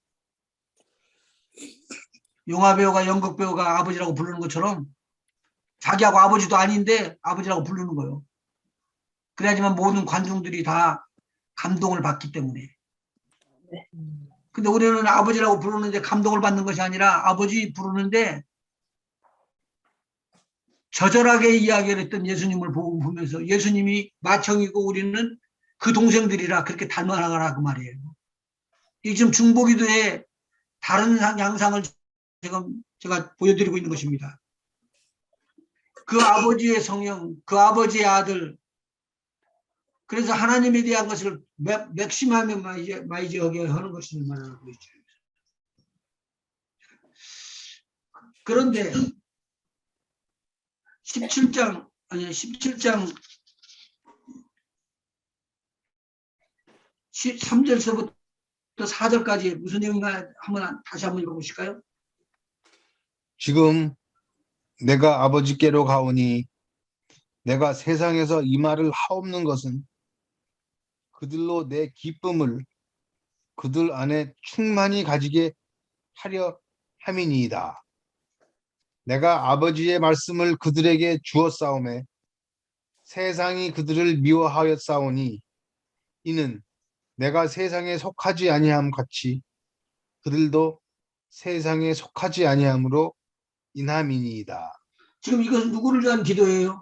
영화 배우가 연극 배우가 아버지라고 부르는 것처럼 자기하고 아버지도 아닌데 아버지라고 부르는 거예요. 그래야지만 모든 관중들이 다 감동을 받기 때문에. 근데 우리는 아버지라고 부르는데 감동을 받는 것이 아니라 아버지 부르는데 저절하게 이야기를 했던 예수님을 보면서 예수님이 맏형이고 우리는 그 동생들이라 그렇게 닮아나가라 그 말이에요. 이 지금 중보기도의 다른 양상을 지금 제가 보여드리고 있는 것입니다. 그 아버지의 성령, 그 아버지의 아들. 그래서 하나님에 대한 것을 맥심하면 마이지하게 하는 것을 말하고 있죠. 그런데 17장 13절서부터 4절까지 무슨 내용인가 다시 한번 읽어보실까요? 지금 내가 아버지께로 가오니 내가 세상에서 이 말을 하옵는 것은 그들로 내 기쁨을 그들 안에 충만히 가지게 하려 함이니이다. 내가 아버지의 말씀을 그들에게 주었사오매 세상이 그들을 미워하였사오니 이는 내가 세상에 속하지 아니함 같이 그들도 세상에 속하지 아니함으로 인함이니이다. 지금 이것은 누구를 위한 기도예요?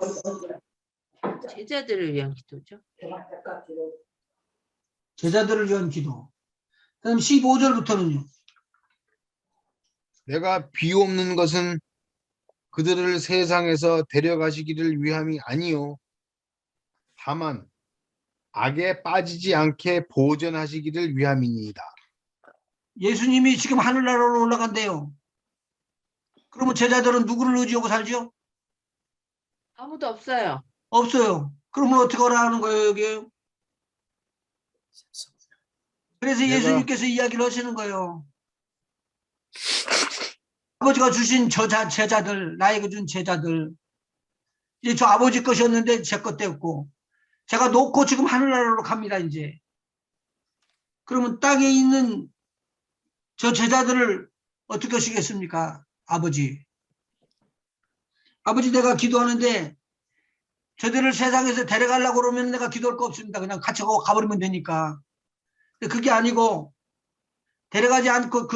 제자들을 위한 기도죠. 제자들을 위한 기도. 그다음 15절부터는요. 내가 비옵는 것은 그들을 세상에서 데려가시기를 위함이 아니요 다만 악에 빠지지 않게 보존하시기를 위함이니이다. 예수님이 지금 하늘나라로 올라간대요. 그러면 제자들은 누구를 의지하고 살죠? 아무도 없어요. 없어요. 그러면 어떻게 하라는 거예요, 여기? 그래서 예수님께서 이야기를 하시는 거예요. 아버지가 주신 제자들, 나에게 준 제자들. 이제 저 아버지 것이었는데 제 것 되었고, 제가 놓고 지금 하늘나라로 갑니다, 이제. 그러면 땅에 있는 저 제자들을 어떻게 하시겠습니까? 아버지. 아버지 내가 기도하는데 저들을 세상에서 데려가려고 그러면 내가 기도할 거 없습니다. 그냥 같이 가버리면 되니까. 근데 그게 아니고 데려가지 않고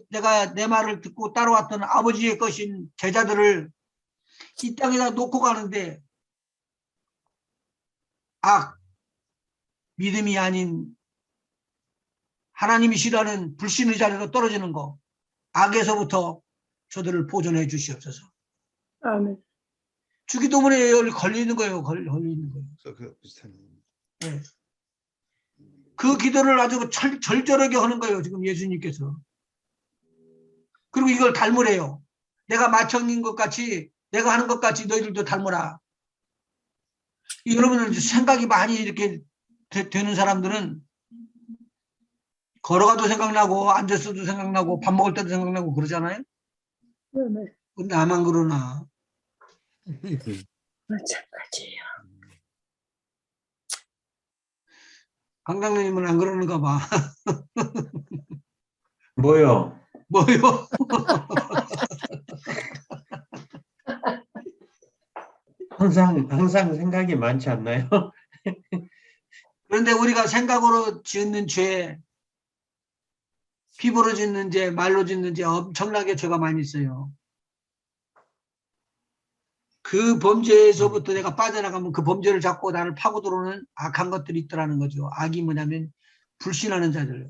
내가 내 말을 듣고 따라왔던 아버지의 것인 제자들을 이 땅에다 놓고 가는데 믿음이 아닌 하나님이 싫어하는 불신의 자리로 떨어지는 거 악에서부터 저들을 보존해 주시옵소서. 아멘. 주기도문에 걸리는 거예요. 걸리는 거예요. 네. 그 기도를 아주 절절하게 하는 거예요. 지금 예수님께서. 그리고 이걸 닮으래요. 내가 맏형인 것 같이 내가 하는 것 같이 너희들도 닮으라. 여러분은 생각이 많이 이렇게 되는 사람들은 걸어가도 생각나고 앉았어도 생각나고 밥 먹을 때도 생각나고 그러잖아요. 네. 근데 나만 그러나. 마찬가지예요. 강장로님은 안 그러는가 봐. 뭐요? 뭐요? 항상 생각이 많지 않나요? 그런데 우리가 생각으로 짓는 죄, 피부로 짓는 죄, 말로 짓는 죄 엄청나게 죄가 많이 있어요. 그 범죄에서부터 내가 빠져나가면 그 범죄를 잡고 나를 파고 들어오는 악한 것들이 있더라는 거죠. 악이 뭐냐면 불신하는 자들.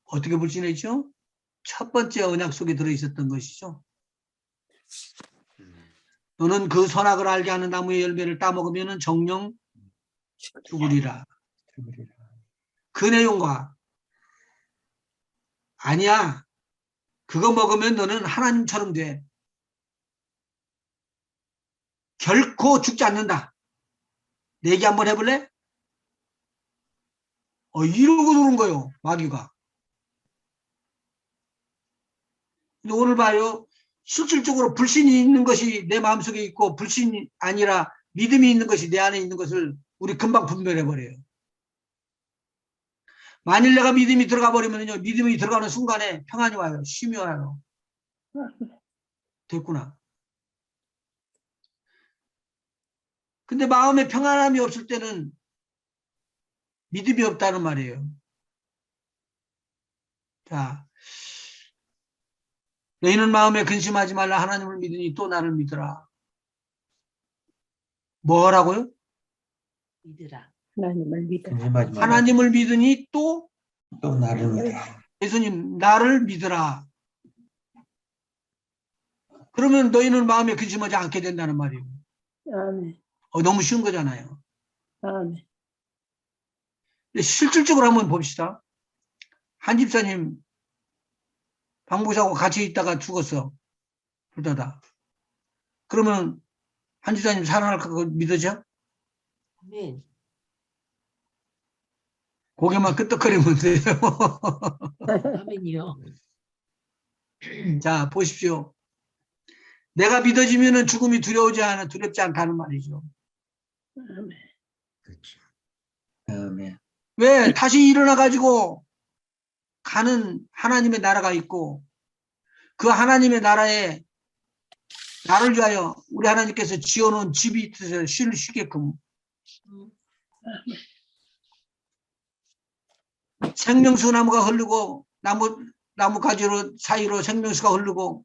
어떻게 불신했죠? 첫 번째 언약 속에 들어있었던 것이죠. 너는 그 선악을 알게 하는 나무의 열매를 따먹으면 정령 죽으리라. 그 내용과 아니야. 그거 먹으면 너는 하나님처럼 돼. 결코 죽지 않는다. 내기 한번 해볼래? 이러고 도는 거예요. 마귀가. 근데 오늘 봐요. 실질적으로 불신이 있는 것이 내 마음속에 있고 불신이 아니라 믿음이 있는 것이 내 안에 있는 것을 우리 금방 분별해버려요. 만일 내가 믿음이 들어가 버리면요. 믿음이 들어가는 순간에 평안이 와요. 쉼이 와요. 됐구나. 근데 마음에 평안함이 없을 때는 믿음이 없다는 말이에요. 자, 너희는 마음에 근심하지 말라. 하나님을 믿으니 또 나를 믿으라. 뭐라고요? 믿으라. 하나님을 믿어. 근심하지 마라. 하나님을 믿으니 또 나를 믿어라. 예수님 나를 믿으라. 그러면 너희는 마음에 근심하지 않게 된다는 말이에요. 아멘. 너무 쉬운 거잖아요. 아멘. 근데 실질적으로 한번 봅시다. 한 집사님 방부사하고 같이 있다가 죽었어. 그러다. 그러면 한 집사님 살아날 거 믿어져? 아멘. 고개만 끄덕거리면 돼요. 아멘이요. 자, 보십시오. 내가 믿어지면 죽음이 두렵지 않다는 말이죠. 아멘. 그렇죠. 아멘. 왜? 다시 일어나가지고 가는 하나님의 나라가 있고 그 하나님의 나라에 나를 위하여 우리 하나님께서 지어놓은 집이 있어서 쉬게끔 생명수 나무가 흐르고 나무 가지로 사이로 생명수가 흐르고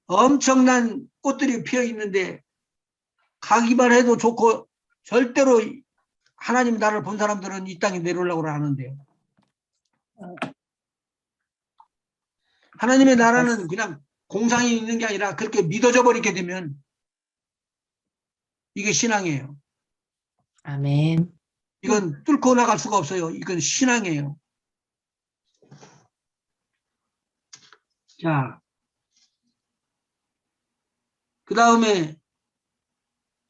엄청난 꽃들이 피어 있는데 가기만 해도 좋고 절대로 하나님 나라를 본 사람들은 이 땅에 내려오려고 하는데요. 하나님의 나라는 그냥 공상이 있는 게 아니라 그렇게 믿어져 버리게 되면 이게 신앙이에요. 아멘. 이건 뚫고 나갈 수가 없어요. 이건 신앙이에요. 자, 그 다음에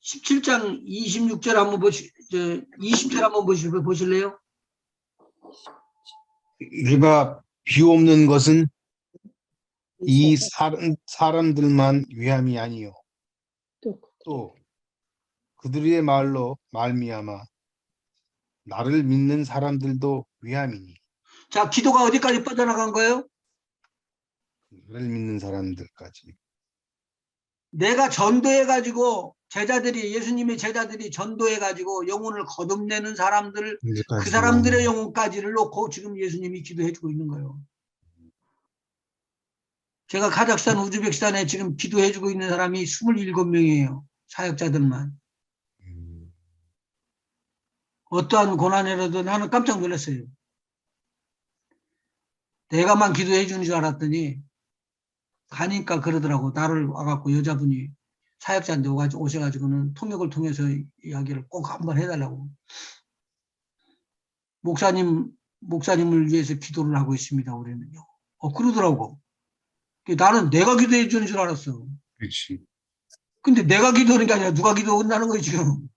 17장 26절 한번 20절 한번 보실래요? 이가 비옵는 것은 이 사람들만 위함이 아니요 또 그들의 말로 말미암아 나를 믿는 사람들도 위함이니. 자, 기도가 어디까지 뻗어나간 거예요? 나를 믿는 사람들까지. 내가 전도해가지고 예수님의 제자들이 전도해가지고 영혼을 거듭내는 사람들, 그 사람들의 영혼까지를 놓고 지금 예수님이 기도해주고 있는 거예요. 제가 카자흐스탄 우즈베키스탄에 지금 기도해주고 있는 사람이 27명이에요. 사역자들만. 어떠한 고난이라도 나는 깜짝 놀랐어요. 내가만 기도해 주는 줄 알았더니 가니까 그러더라고. 나를 와갖고 여자분이 사역자인데 오셔가지고는 통역을 통해서 이야기를 꼭 한번 해달라고. 목사님을 위해서 기도를 하고 있습니다. 우리는요. 그러더라고. 나는 내가 기도해 주는 줄 알았어. 그렇지. 근데 내가 기도하는 게 아니라 누가 기도한다는 거예요, 지금.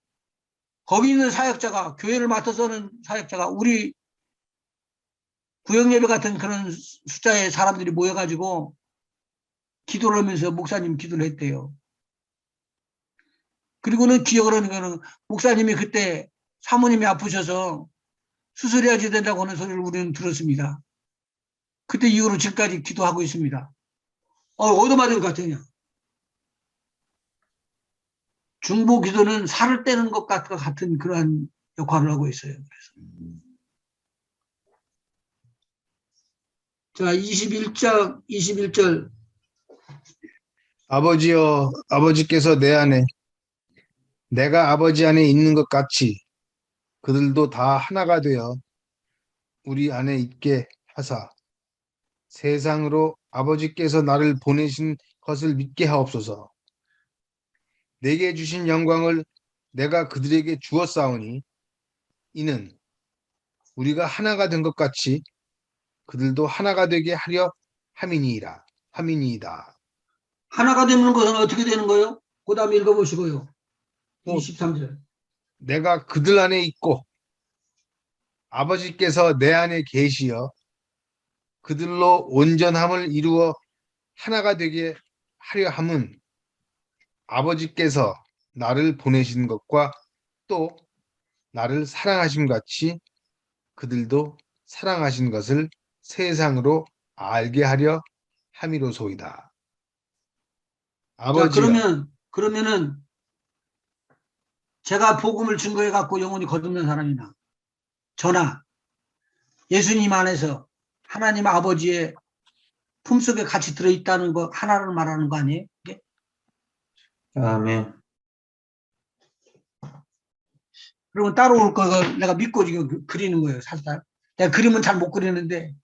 거기 있는 사역자가, 교회를 맡아서는 사역자가 우리 구역예배 같은 그런 숫자의 사람들이 모여가지고 기도를 하면서 목사님 기도를 했대요. 그리고는 기억을 하는 거는 목사님이 그때 사모님이 아프셔서 수술해야 된다고 하는 소리를 우리는 들었습니다. 그때 이후로 지금까지 기도하고 있습니다. 얻어맞은 것 같아요. 중보 기도는 살을 떼는 것과 같은 그러한 역할을 하고 있어요. 그래서. 자, 21절. 아버지여, 아버지께서 내 안에, 내가 아버지 안에 있는 것 같이 그들도 다 하나가 되어 우리 안에 있게 하사 세상으로 아버지께서 나를 보내신 것을 믿게 하옵소서. 내게 주신 영광을 내가 그들에게 주었사오니 이는 우리가 하나가 된 것 같이 그들도 하나가 되게 하려 함이니이다. 하나가 되는 것은 어떻게 되는 거예요? 그 다음에 읽어보시고요. 또 23절. 내가 그들 안에 있고 아버지께서 내 안에 계시어 그들로 온전함을 이루어 하나가 되게 하려 함은 아버지께서 나를 보내신 것과 또 나를 사랑하심 같이 그들도 사랑하신 것을 세상으로 알게 하려 함이로소이다. 자, 아버지여, 그러면은 제가 복음을 증거해 갖고 영혼이 거듭난 사람이나 저나 예수님 안에서 하나님 아버지의 품속에 같이 들어있다는 거 하나를 말하는 거 아니에요? 이게? 아멘. 그러면 따라올 거 내가 믿고 지금 그리는 거예요, 살짝. 내가 그림은 잘 못 그리는데.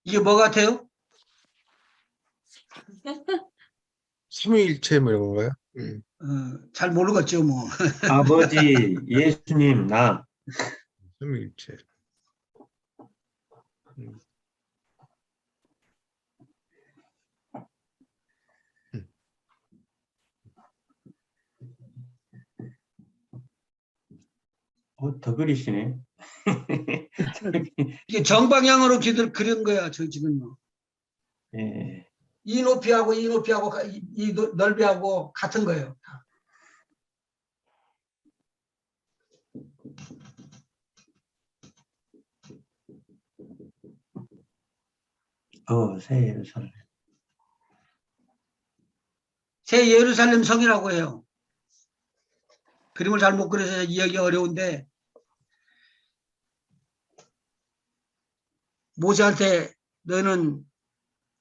이게 뭐 같아요? 삼위일체 뭐 이런 건가요? 잘 모르겠죠, 뭐. 아버지, 예수님, 나. 삼위일체. 음. 더 그리시네. 이게 정방향으로 그린 거야, 저 지금. 예. 이 높이하고 이 넓이하고 같은 거예요. 새 예루살렘. 새 예루살렘 성이라고 해요. 그림을 잘 못 그려서 이해하기가 어려운데 모세한테 너는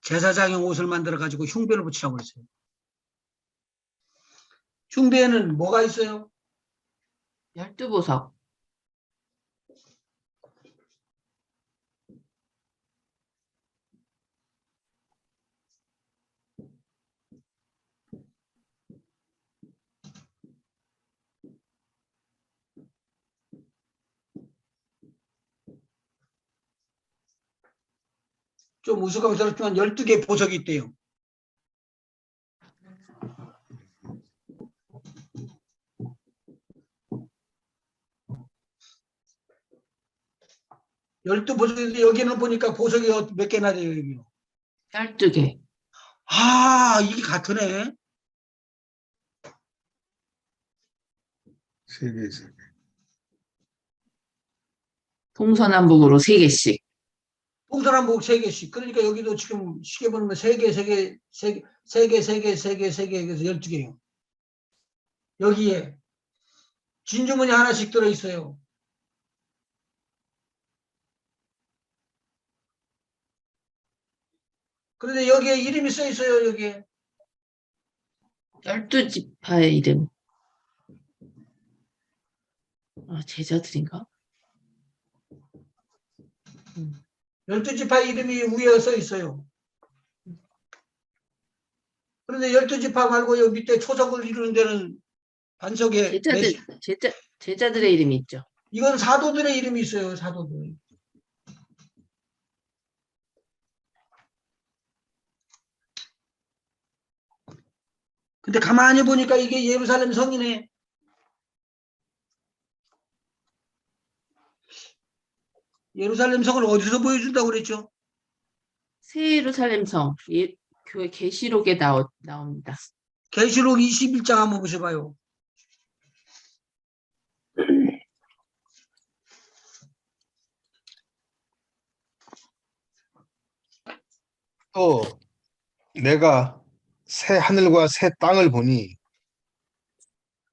제사장의 옷을 만들어 가지고 흉배를 붙이라고 그랬어요. 흉배에는 뭐가 있어요? 12보석. 좀 우스꽝스럽지만 12개 보석이 있대요. 열두 보석인데 여기는 보니까 보석이 몇 개나 돼요, 여기. 12개. 아, 이게 같으네. 세 개, 세 개. 동서남북으로 3개씩. 동서남북 3개씩. 그러니까 여기도 지금 쉽게 보면 3개, 3개, 3개, 3개, 3개, 3개, 3개, 그래서 12개예요. 여기에 진주문이 하나씩 들어있어요. 그런데 여기에 이름이 써 있어요, 여기에. 12지파의 이름. 제자들인가? 12지파 이름이 위에 써 있어요. 그런데 12지파 말고 여기 밑에 초석을 이루는 데는 반석에 제자들의 이름이 있죠. 이건 사도들의 이름이 있어요. 사도들. 근데 가만히 보니까 이게 예루살렘 성이네. 예루살렘 성을 어디서 보여준다고 그랬죠? 새 예루살렘 성, 교회 계시록에 나옵니다. 계시록 21장 한번 보셔봐요. 또 내가 새 하늘과 새 땅을 보니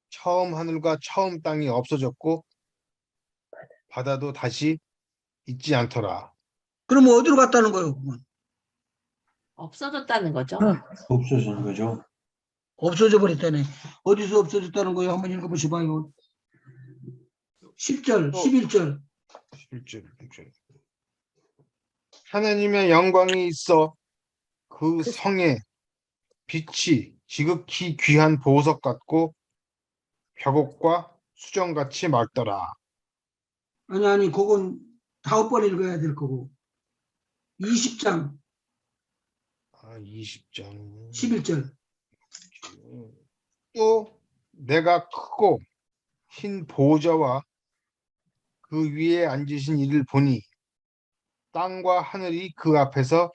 처음 하늘과 처음 땅이 없어졌고 바다도 다시 있지 않더라. 그러면 어디로 갔다는 거예요? 그건? 없어졌다는 거죠. 없어진 거죠. 없어져 버렸다네. 어디서 없어졌다는 거예요? 한번 읽어보셔봐요. 10절, 11절. 11절. 하나님의 영광이 있어 그 성에 빛이 지극히 귀한 보석 같고 벽옥과 수정같이 맑더라. 아니, 그건 5번 읽어야 될 거고. 20장, 20장 11절. 또 내가 크고 흰 보좌와 그 위에 앉으신 이를 보니 땅과 하늘이 그 앞에서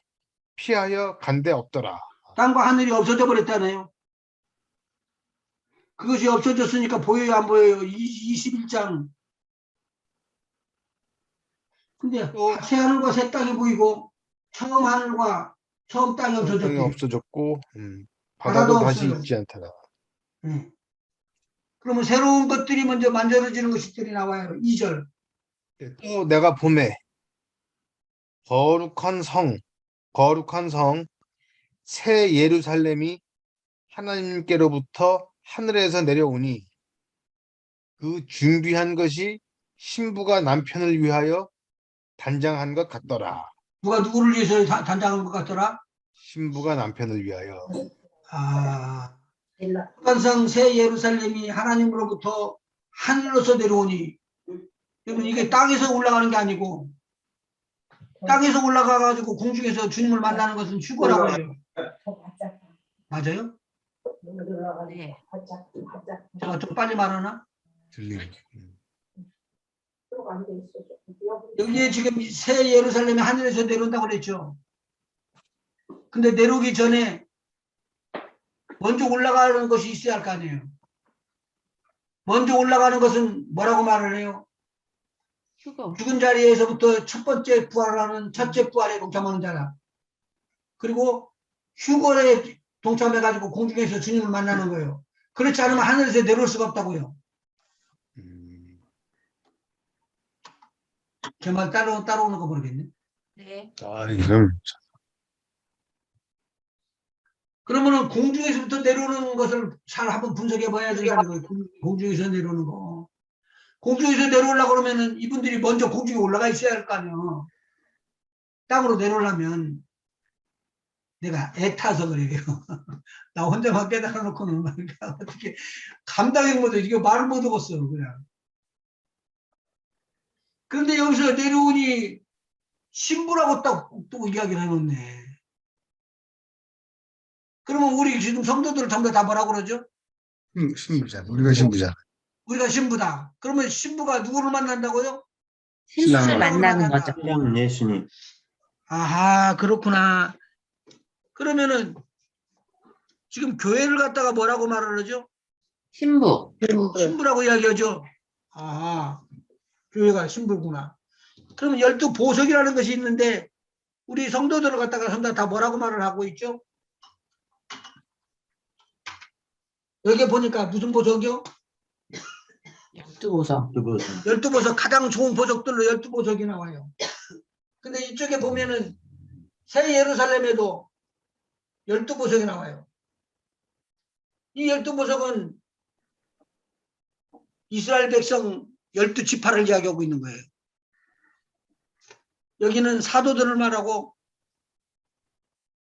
피하여 간데 없더라. 땅과 하늘이 없어져 버렸다네요. 그것이 없어졌으니까 보여요, 안 보여요? 21장. 근데 또 새 하늘과 새 땅이 보이고 처음 하늘과 처음 땅이 땅이 없어졌대. 없어졌고 바다도 바다도 다시 없어요. 있지 않더라. 네. 그러면 새로운 것들이 먼저 만들어지는 것들이 나와요. 2절. 또 내가 보매 거룩한 성 새 예루살렘이 하나님께로부터 하늘에서 내려오니 그 준비한 것이 신부가 남편을 위하여 단장한 것 같더라. 누가 누구를 위해서 단장한 것 같더라? 신부가 남편을 위하여. 거룩한 새 예루살렘이 하나님으로부터 하늘로서 내려오니, 여러분 이게 땅에서 올라가는 게 아니고 땅에서 올라가가지고 공중에서 주님을 만나는 것은 휴거라고 해요. 맞아요? 네. 제가 좀 빨리 말하나? 들리네. 여기에 지금 새 예루살렘이 하늘에서 내려온다고 그랬죠. 근데 내려오기 전에 먼저 올라가는 것이 있어야 할 거 아니에요. 먼저 올라가는 것은 뭐라고 말을 해요? 휴거. 죽은 자리에서부터 첫 번째 부활하는 첫째 부활에 동참하는 자라. 그리고 휴거에 동참해가지고 공중에서 주님을 만나는 거예요. 그렇지 않으면 하늘에서 내려올 수가 없다고요. 제 말 따라오는 거 모르겠네. 네. 이건 그러면은 공중에서부터 내려오는 것을 잘 한번 분석해 봐야 된다는 거예요. 공중에서 내려오는 거. 공중에서 내려오려고 그러면은 이분들이 먼저 공중에 올라가 있어야 할 거 아니에요. 땅으로 내려오려면 내가 애타서 그래요. 나 혼자만 깨달아 놓고는 말이야. 어떻게 감당이 못해. 이게 말을 못 얻었어. 그냥. 그런데 여기서 내려오니 신부라고 딱 또 이야기를 해놓네. 그러면 우리 지금 성도들을 전부 다 뭐라고 그러죠? 신부잖아. 우리가 신부잖아. 우리가 신부다. 그러면 신부가 누구를 만난다고요? 신부를 신랑을 만나는 만난다. 거죠. 신랑 예수님. 아하, 그렇구나. 그러면은 지금 교회를 갖다가 뭐라고 말을 하죠? 신부. 신부라고 이야기하죠. 아하, 교회가 신부구나. 그러면 12보석이라는 것이 있는데 우리 성도들을 갖다가 전부 다 뭐라고 말을 하고 있죠? 여기 보니까 무슨 보석이요? 12보석. 12보석, 가장 좋은 보석들로 12보석이 나와요. 근데 이쪽에 보면은 새 예루살렘에도 12보석이 나와요. 이 12보석은 이스라엘 백성 12지파를 이야기하고 있는 거예요. 여기는 사도들을 말하고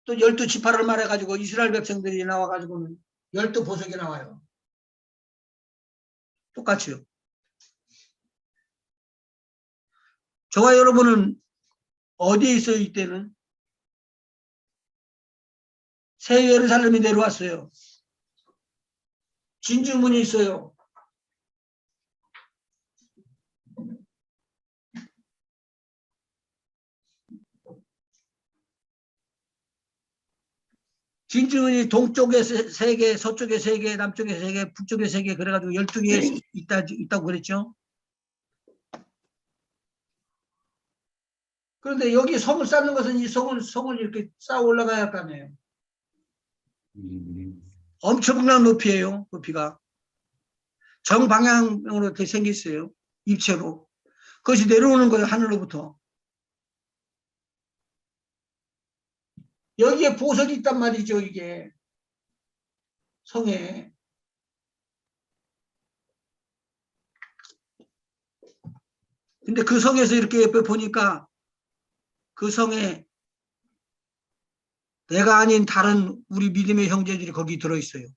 또 12지파를 말해가지고 이스라엘 백성들이 나와가지고는 12보석이 나와요. 똑같이요. 저와 여러분은 어디에 있어요? 이때는 새 예루살렘이 내려왔어요. 진주문이 있어요. 진주문이 동쪽에 3개, 서쪽에 3개, 남쪽에 3개, 북쪽에 3개 그래가지고 12개 있다고 그랬죠. 그런데 여기 성을 쌓는 것은 이 성을 이렇게 쌓아 올라가야 할 거 아니에요. 엄청난 높이에요. 높이가. 정방향으로 이렇게 생겼어요. 입체로. 그것이 내려오는 거예요. 하늘로부터. 여기에 보석이 있단 말이죠. 이게. 성에. 근데 그 성에서 이렇게 옆에 보니까 그 성에 내가 아닌 다른 우리 믿음의 형제들이 거기 들어있어요.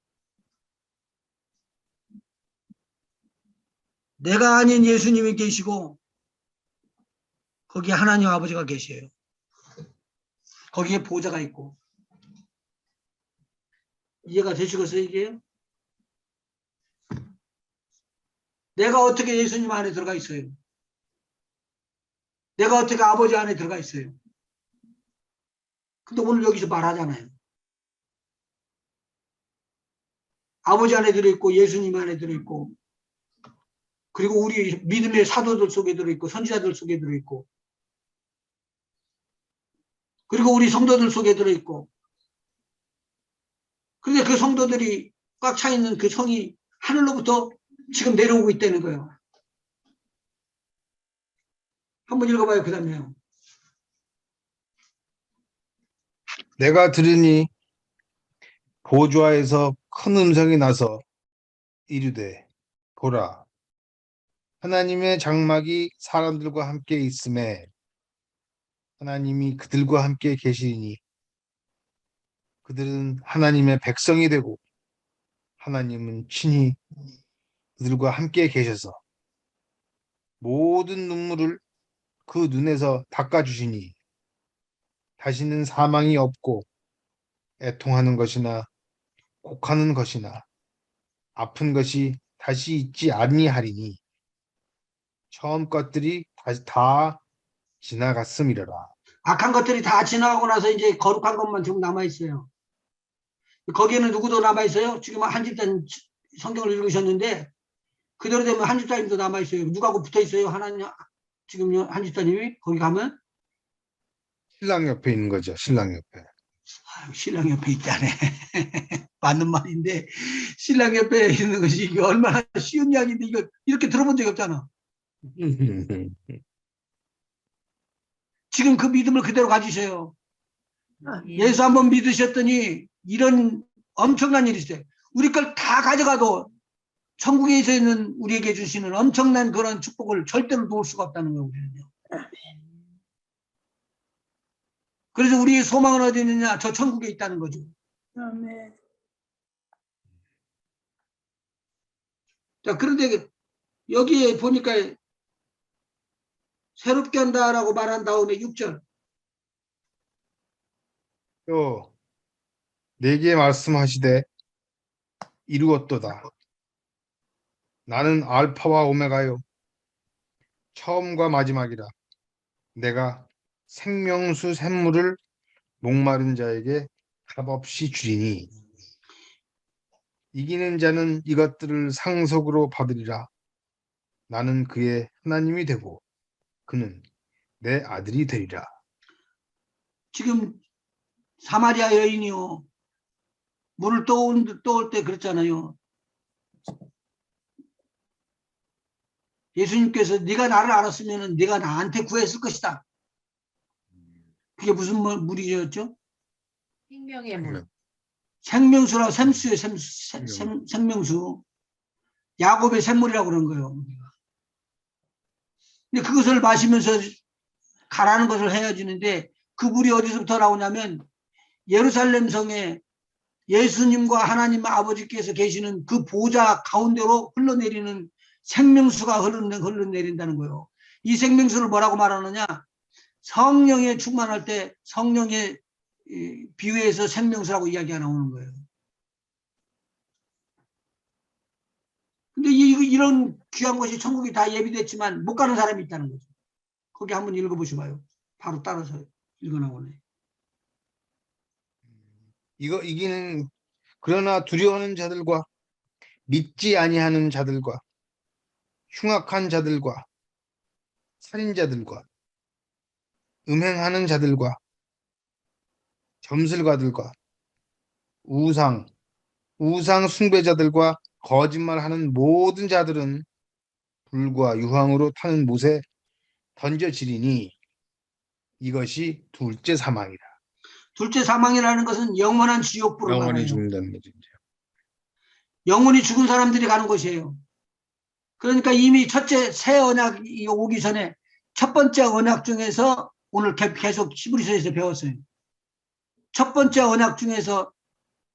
내가 아닌 예수님이 계시고 거기에 하나님 아버지가 계셔요. 거기에 보좌가 있고. 이해가 되시겠어요 이게? 내가 어떻게 예수님 안에 들어가 있어요? 내가 어떻게 아버지 안에 들어가 있어요? 근데 오늘 여기서 말하잖아요. 아버지 안에 들어있고 예수님 안에 들어있고 그리고 우리 믿음의 사도들 속에 들어있고 선지자들 속에 들어있고 그리고 우리 성도들 속에 들어있고 그런데 그 성도들이 꽉 차 있는 그 성이 하늘로부터 지금 내려오고 있다는 거예요. 한번 읽어봐요. 그 다음에요. 내가 들으니 보좌에서 큰 음성이 나서 이르되 보라 하나님의 장막이 사람들과 함께 있음에 하나님이 그들과 함께 계시니 그들은 하나님의 백성이 되고 하나님은 친히 그들과 함께 계셔서 모든 눈물을 그 눈에서 닦아주시니 다시는 사망이 없고 애통하는 것이나 곡하는 것이나 아픈 것이 다시 있지 아니하리니 처음 것들이 다 지나갔음이로라. 악한 것들이 다 지나가고 나서 이제 거룩한 것만 지금 남아있어요. 거기에는 누구도 남아있어요? 지금 한 집단 성경을 읽으셨는데 그대로 되면 한 집단님도 남아있어요. 누구하고 붙어있어요? 하나님 지금 한 집단님이 거기 가면 신랑 옆에 있는 거죠. 신랑 옆에. 아유, 신랑 옆에 있다네. 맞는 말인데 신랑 옆에 있는 것이 이게 얼마나 쉬운 이야기인데 이거 이렇게 들어본 적이 없잖아. 지금 그 믿음을 그대로 가지세요. 예수 한번 믿으셨더니 이런 엄청난 일이 있어요. 우리 걸 다 가져가도 천국에 있는 우리에게 주시는 엄청난 그런 축복을 절대로 놓을 수가 없다는 거예요. 우리는요. 그래서 우리의 소망은 어디 있느냐? 저 천국에 있다는 거죠. 아멘. 자, 그런데 여기에 보니까 새롭게 한다라고 말한 다음에 6절. 또 내게 말씀하시되 이루었도다. 나는 알파와 오메가요 처음과 마지막이라. 내가 생명수 샘물을 목마른 자에게 값없이 주리니 이기는 자는 이것들을 상속으로 받으리라. 나는 그의 하나님이 되고 그는 내 아들이 되리라. 지금 사마리아 여인이요. 물을 떠올 때 그랬잖아요. 예수님께서 네가 나를 알았으면 네가 나한테 구했을 것이다. 그게 무슨 물이었죠? 생명의 물. 생명수라고 샘수예요. 생명수. 야곱의 샘물이라고 그런 거예요. 근데 그것을 마시면서 가라는 것을 헤어지는데 그 물이 어디서부터 나오냐면 예루살렘 성에 예수님과 하나님 아버지께서 계시는 그 보좌 가운데로 흘러내리는 생명수가 흘러내린다는 거예요. 이 생명수를 뭐라고 말하느냐? 성령에 충만할 때 성령의 비유해서 생명수라고 이야기가 나오는 거예요. 근데 이런 귀한 것이 천국이 다 예비됐지만 못 가는 사람이 있다는 거죠. 거기 한번 읽어보셔봐요. 바로 따라서 읽어나오네. 이기는 그러나 두려워하는 자들과 믿지 아니하는 자들과 흉악한 자들과 살인자들과 음행하는 자들과 점술가들과 우상 숭배자들과 거짓말하는 모든 자들은 불과 유황으로 타는 못에 던져지리니 이것이 둘째 사망이다. 둘째 사망이라는 것은 영원한 지옥불을 영원히 말해요. 죽는다는 거죠. 영원히 죽은 사람들이 가는 곳이에요. 그러니까 이미 첫째 새 언약이 오기 전에 첫 번째 언약 중에서 오늘 계속 히브리서에서 배웠어요. 첫 번째 언약 중에서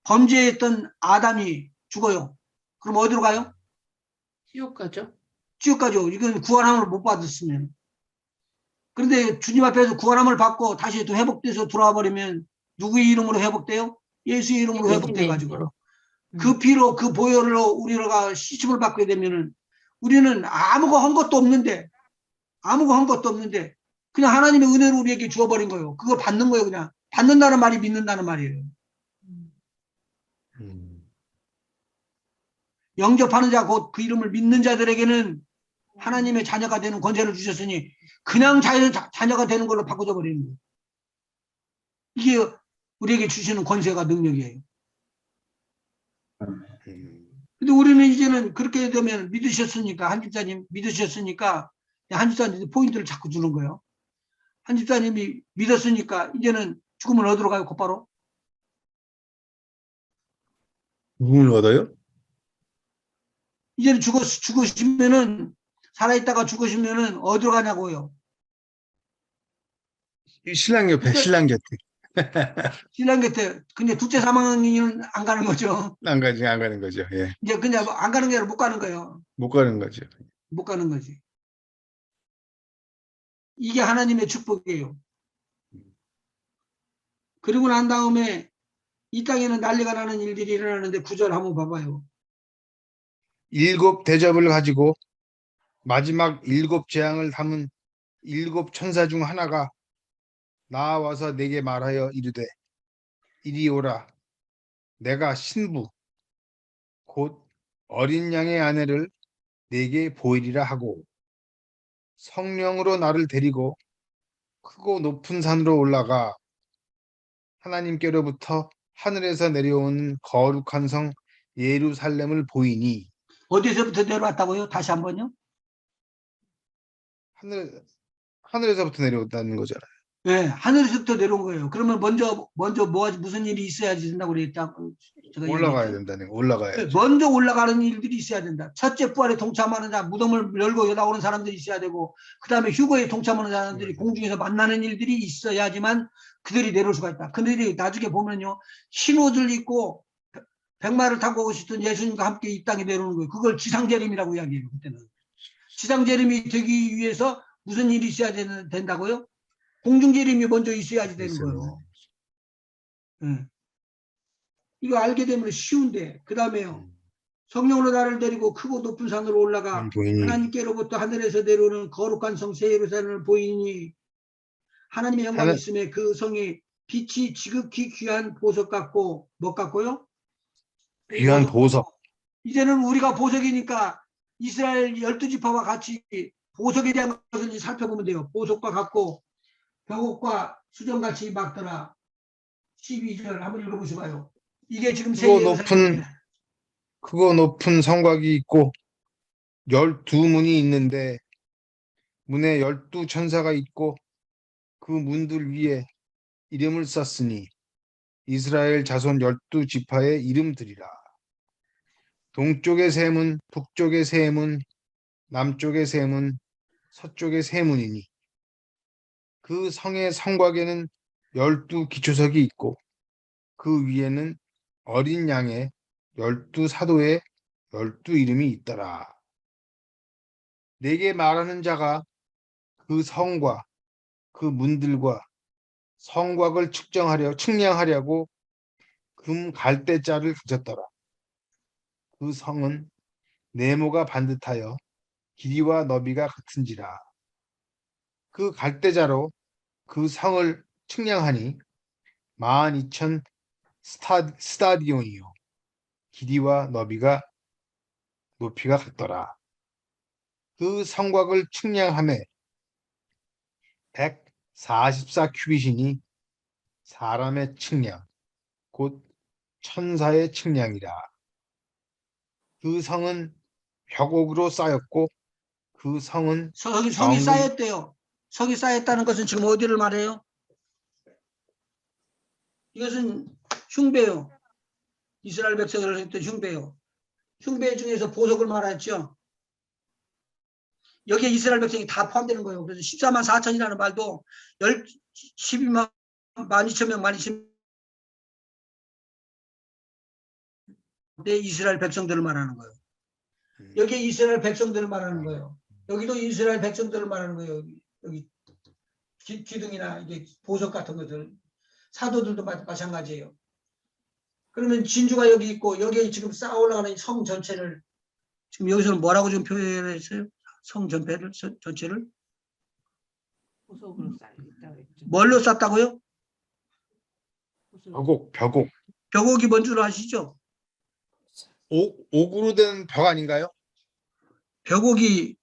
범죄했던 아담이 죽어요. 그럼 어디로 가요? 지옥 가죠. 지옥 가죠. 이건 구원함을 못 받았으면. 그런데 주님 앞에서 구원함을 받고 다시 또 회복돼서 돌아와 버리면 누구의 이름으로 회복돼요? 예수의 이름으로 회복돼 예수님의 가지고 이름으로. 그 피로 그 보혈로 우리가 씻음을 받게 되면은 우리는 아무거 한 것도 없는데 그냥 하나님의 은혜로 우리에게 주어버린 거예요. 그거 받는 거예요. 그냥 받는다는 말이 믿는다는 말이에요. 영접하는 자 곧 그 이름을 믿는 자들에게는 하나님의 자녀가 되는 권세를 주셨으니 그냥 자녀가 되는 걸로 바꿔줘 버리는 거예요. 이게 우리에게 주시는 권세가 능력이에요. 근데 우리는 이제는 그렇게 되면 믿으셨으니까 한 집사님 믿으셨으니까 한 집사님 포인트를 자꾸 주는 거예요. 한 집사님이 믿었으니까 이제는 죽으면 어디로 가요? 곧바로? 누굴 얻어요? 이제는 죽으시면은 살아있다가 죽으시면은 어디로 가냐고요? 신랑 옆에 신랑 곁에 신랑 곁에. 근데 둘째 사망은 안 가는 거죠. 안 가는 거죠. 예. 이제 그냥 안 가는 게 아니라 못 가는 거예요. 못 가는 거죠. 못 가는 거지. 이게 하나님의 축복이에요. 그리고 난 다음에 이 땅에는 난리가 나는 일들이 일어나는데 9절 한번 봐봐요. 7 대접을 가지고 마지막 7 재앙을 담은 7 천사 중 하나가 나와서 내게 말하여 이르되 이리 오라. 내가 신부 곧 어린 양의 아내를 내게 보이리라 하고 성령으로 나를 데리고 크고 높은 산으로 올라가 하나님께로부터 하늘에서 내려온 거룩한 성 예루살렘을 보이니 어디서부터 내려왔다고요? 다시 한번요. 하늘에서부터 내려온다는 거잖아요. 네, 하늘에서부터 내려온 거예요. 그러면 먼저 무슨 일이 있어야지 된다고 그랬다. 제가 올라가야 얘기했죠. 된다는 거. 올라가야죠. 먼저 올라가는 일들이 있어야 된다. 첫째 부활에 동참하는 자, 무덤을 열고 나오는 사람들이 있어야 되고, 그 다음에 휴거에 동참하는 사람들이 공중에서 만나는 일들이 있어야지만 그들이 내려올 수가 있다. 그들이 나중에 보면요, 흰 옷을 입고 백마를 타고 오시던 예수님과 함께 이 땅에 내려오는 거예요. 그걸 지상재림이라고 이야기해요. 그때는 지상재림이 되기 위해서 무슨 일이 있어야 된다고요? 공중재림이 먼저 있어야지 되는 거예요. 네. 이거 알게 되면 쉬운데, 그 다음에요. 성령으로 나를 데리고 크고 높은 산으로 올라가 보이니 하나님께로부터 하늘에서 내려오는 거룩한 성 새 예루살렘을 보이니 하나님의 영광이 있음에 그 성이 빛이 지극히 귀한 보석 같고 뭐 같고요? 귀한 보석. 이제는 우리가 보석이니까 이스라엘 12지파와 같이 보석에 대한 것을 이제 살펴보면 돼요. 보석과 같고 벽옥과 수정같이 막더라. 12절 한번 읽어보셔봐요. 이게 지금 새 예루살렘이에요. 크고 높은 성곽이 있고 12문이 있는데 문에 12 천사가 있고 그 문들 위에 이름을 썼으니 이스라엘 자손 12지파의 이름들이라. 동쪽의 세 문, 북쪽의 세 문, 남쪽의 세 문, 서쪽의 세 문이니 그 성의 성곽에는 12 기초석이 있고 그 위에는 어린 양의 12 사도의 12 이름이 있더라. 내게 말하는 자가 그 성과 그 문들과 성곽을 측량하려고 금 갈대자를 가졌더라. 그 성은 네모가 반듯하여 길이와 너비가 같은지라. 그 갈대자로 그 성을 측량하니 12,000 스타디온이요 길이와 높이가 같더라. 그 성곽을 측량함에 144 큐빗이니 사람의 측량 곧 천사의 측량이라. 그 성은 벽옥으로 쌓였고 그 성은 성이 정금- 쌓였대요. 성이 쌓였다는 것은 지금 어디를 말해요? 이것은 흉배요. 이스라엘 백성을 했던 흉배요. 흉배 중에서 보석을 말했죠. 여기에 이스라엘 백성이 다 포함되는 거예요. 그래서 14만 4천이라는 말도 12만 12,000명, 12,000명 내 이스라엘 백성들을 말하는 거예요. 여기에 이스라엘 백성들을 말하는 거예요. 여기도 이스라엘 백성들을 말하는 거예요. 여기 기둥이나 이게 보석 같은 것들. 사도들도 마찬가지예요. 그러면 진주가 여기 있고 여기에 지금 쌓아 올라가는 성 전체를 지금 여기서는 뭐라고 좀 표현했어요? 성 전체를? 보석으로 쌓여있다 그랬죠. 뭘로 쌓았다고요? 벽옥. 벽옥이 뭔 줄 아시죠? 옥으로 된 벽 아닌가요? 벽옥이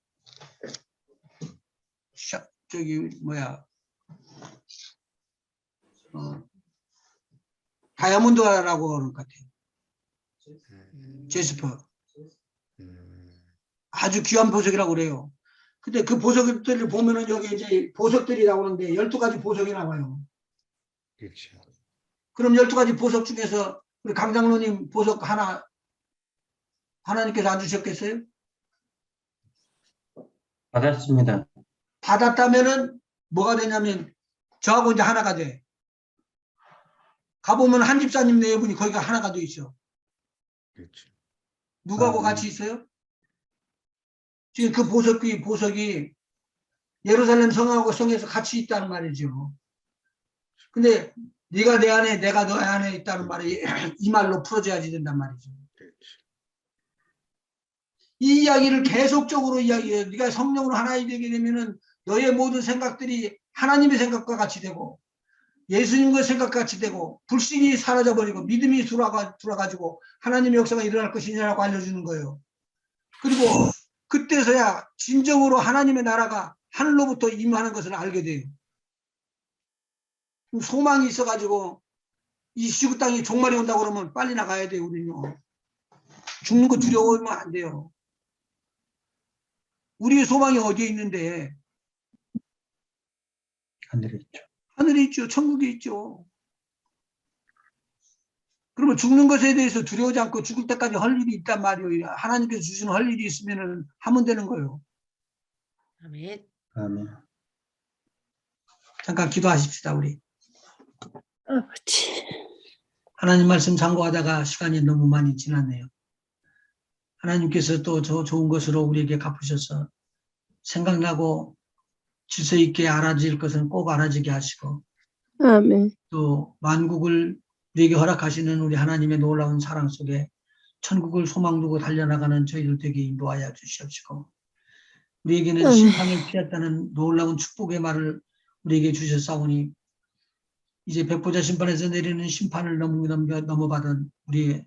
저기 뭐야 다이아몬드라고 하는 것 같아요. 제스퍼. 아주 귀한 보석이라고 그래요. 근데 그 보석들을 보면은 여기 이제 보석들이 나오는데 12가지 보석이 나와요. 그렇죠. 그럼 12가지 보석 중에서 우리 강장로님 보석 하나 하나님께서 안 주셨겠어요? 받았습니다. 받았다면은 뭐가 되냐면 저하고 이제 하나가 돼. 가보면 한 집사님 네 분이 거기가 하나가 돼 있어. 그렇죠. 누구하고 같이 있어요? 지금 그 보석이 예루살렘 성하고 성에서 같이 있다는 말이죠. 근데 네가 내 안에 내가 너 안에 있다는 말이 이 말로 풀어져야지 된단 말이죠. 이 이야기를 계속적으로 이야기해요. 네가 성령으로 하나이 되게 되면은 너의 모든 생각들이 하나님의 생각과 같이 되고 예수님의 생각과 같이 되고 불신이 사라져버리고 믿음이 돌아가지고 하나님의 역사가 일어날 것이냐라고 알려주는 거예요. 그리고 그때서야 진정으로 하나님의 나라가 하늘로부터 임하는 것을 알게 돼요. 소망이 있어가지고 이 지구 땅이 종말이 온다고 그러면 빨리 나가야 돼요. 우리는요. 죽는 거 두려워하면 안 돼요. 우리의 소망이 어디에 있는데? 하늘에 있죠. 하늘에 있죠. 천국에 있죠. 그러면 죽는 것에 대해서 두려워하지 않고 죽을 때까지 할 일이 있단 말이에요. 하나님께서 주시는 할 일이 있으면 하면 되는 거예요. 아멘. 아멘. 잠깐 기도하십시다. 우리 아버지. 하나님 말씀 상고하다가 시간이 너무 많이 지났네요. 하나님께서 또 저 좋은 것으로 우리에게 갚으셔서 생각나고 질서 있게 알아질 것은 꼭 알아지게 하시고 아멘. 또 만국을 우리에게 허락하시는 우리 하나님의 놀라운 사랑 속에 천국을 소망 두고 달려나가는 저희들 되게 인도하여 주시옵시고 우리에게는 아멘. 심판을 피했다는 놀라운 축복의 말을 우리에게 주셨사오니 이제 백보자 심판에서 내리는 심판을 넘어받은 우리의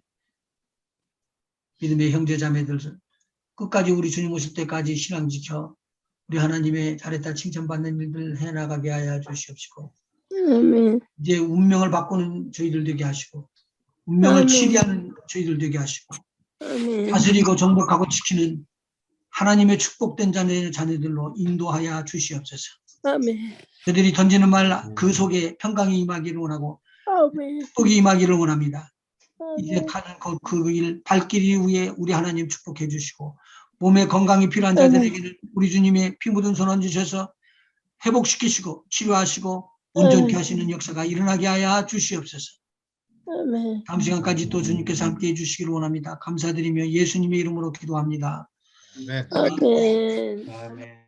믿음의 형제 자매들 끝까지 우리 주님 오실 때까지 신앙 지켜 우리 하나님의 잘했다 칭찬받는 일들 해나가게 하여 주시옵시고 아멘. 이제 운명을 바꾸는 저희들 되게 하시고 운명을 아멘. 치리하는 저희들 되게 하시고 아멘. 다스리고 정복하고 지키는 하나님의 축복된 자녀들로 인도하여 주시옵소서. 아멘. 그들이 던지는 말 그 속에 평강이 임하기를 원하고 아멘. 축복이 임하기를 원합니다. 이제 아멘. 가는 그 길 발길 위에 우리 하나님 축복해 주시고 몸에 건강이 필요한 자들에게는 우리 주님의 피 묻은 손 얹으셔서 회복시키시고 치료하시고 온전케 하시는 역사가 일어나게 하여 주시옵소서. 아멘. 다음 시간까지 또 주님께서 함께해 주시기를 원합니다. 감사드리며 예수님의 이름으로 기도합니다. 네. 아멘. 아멘.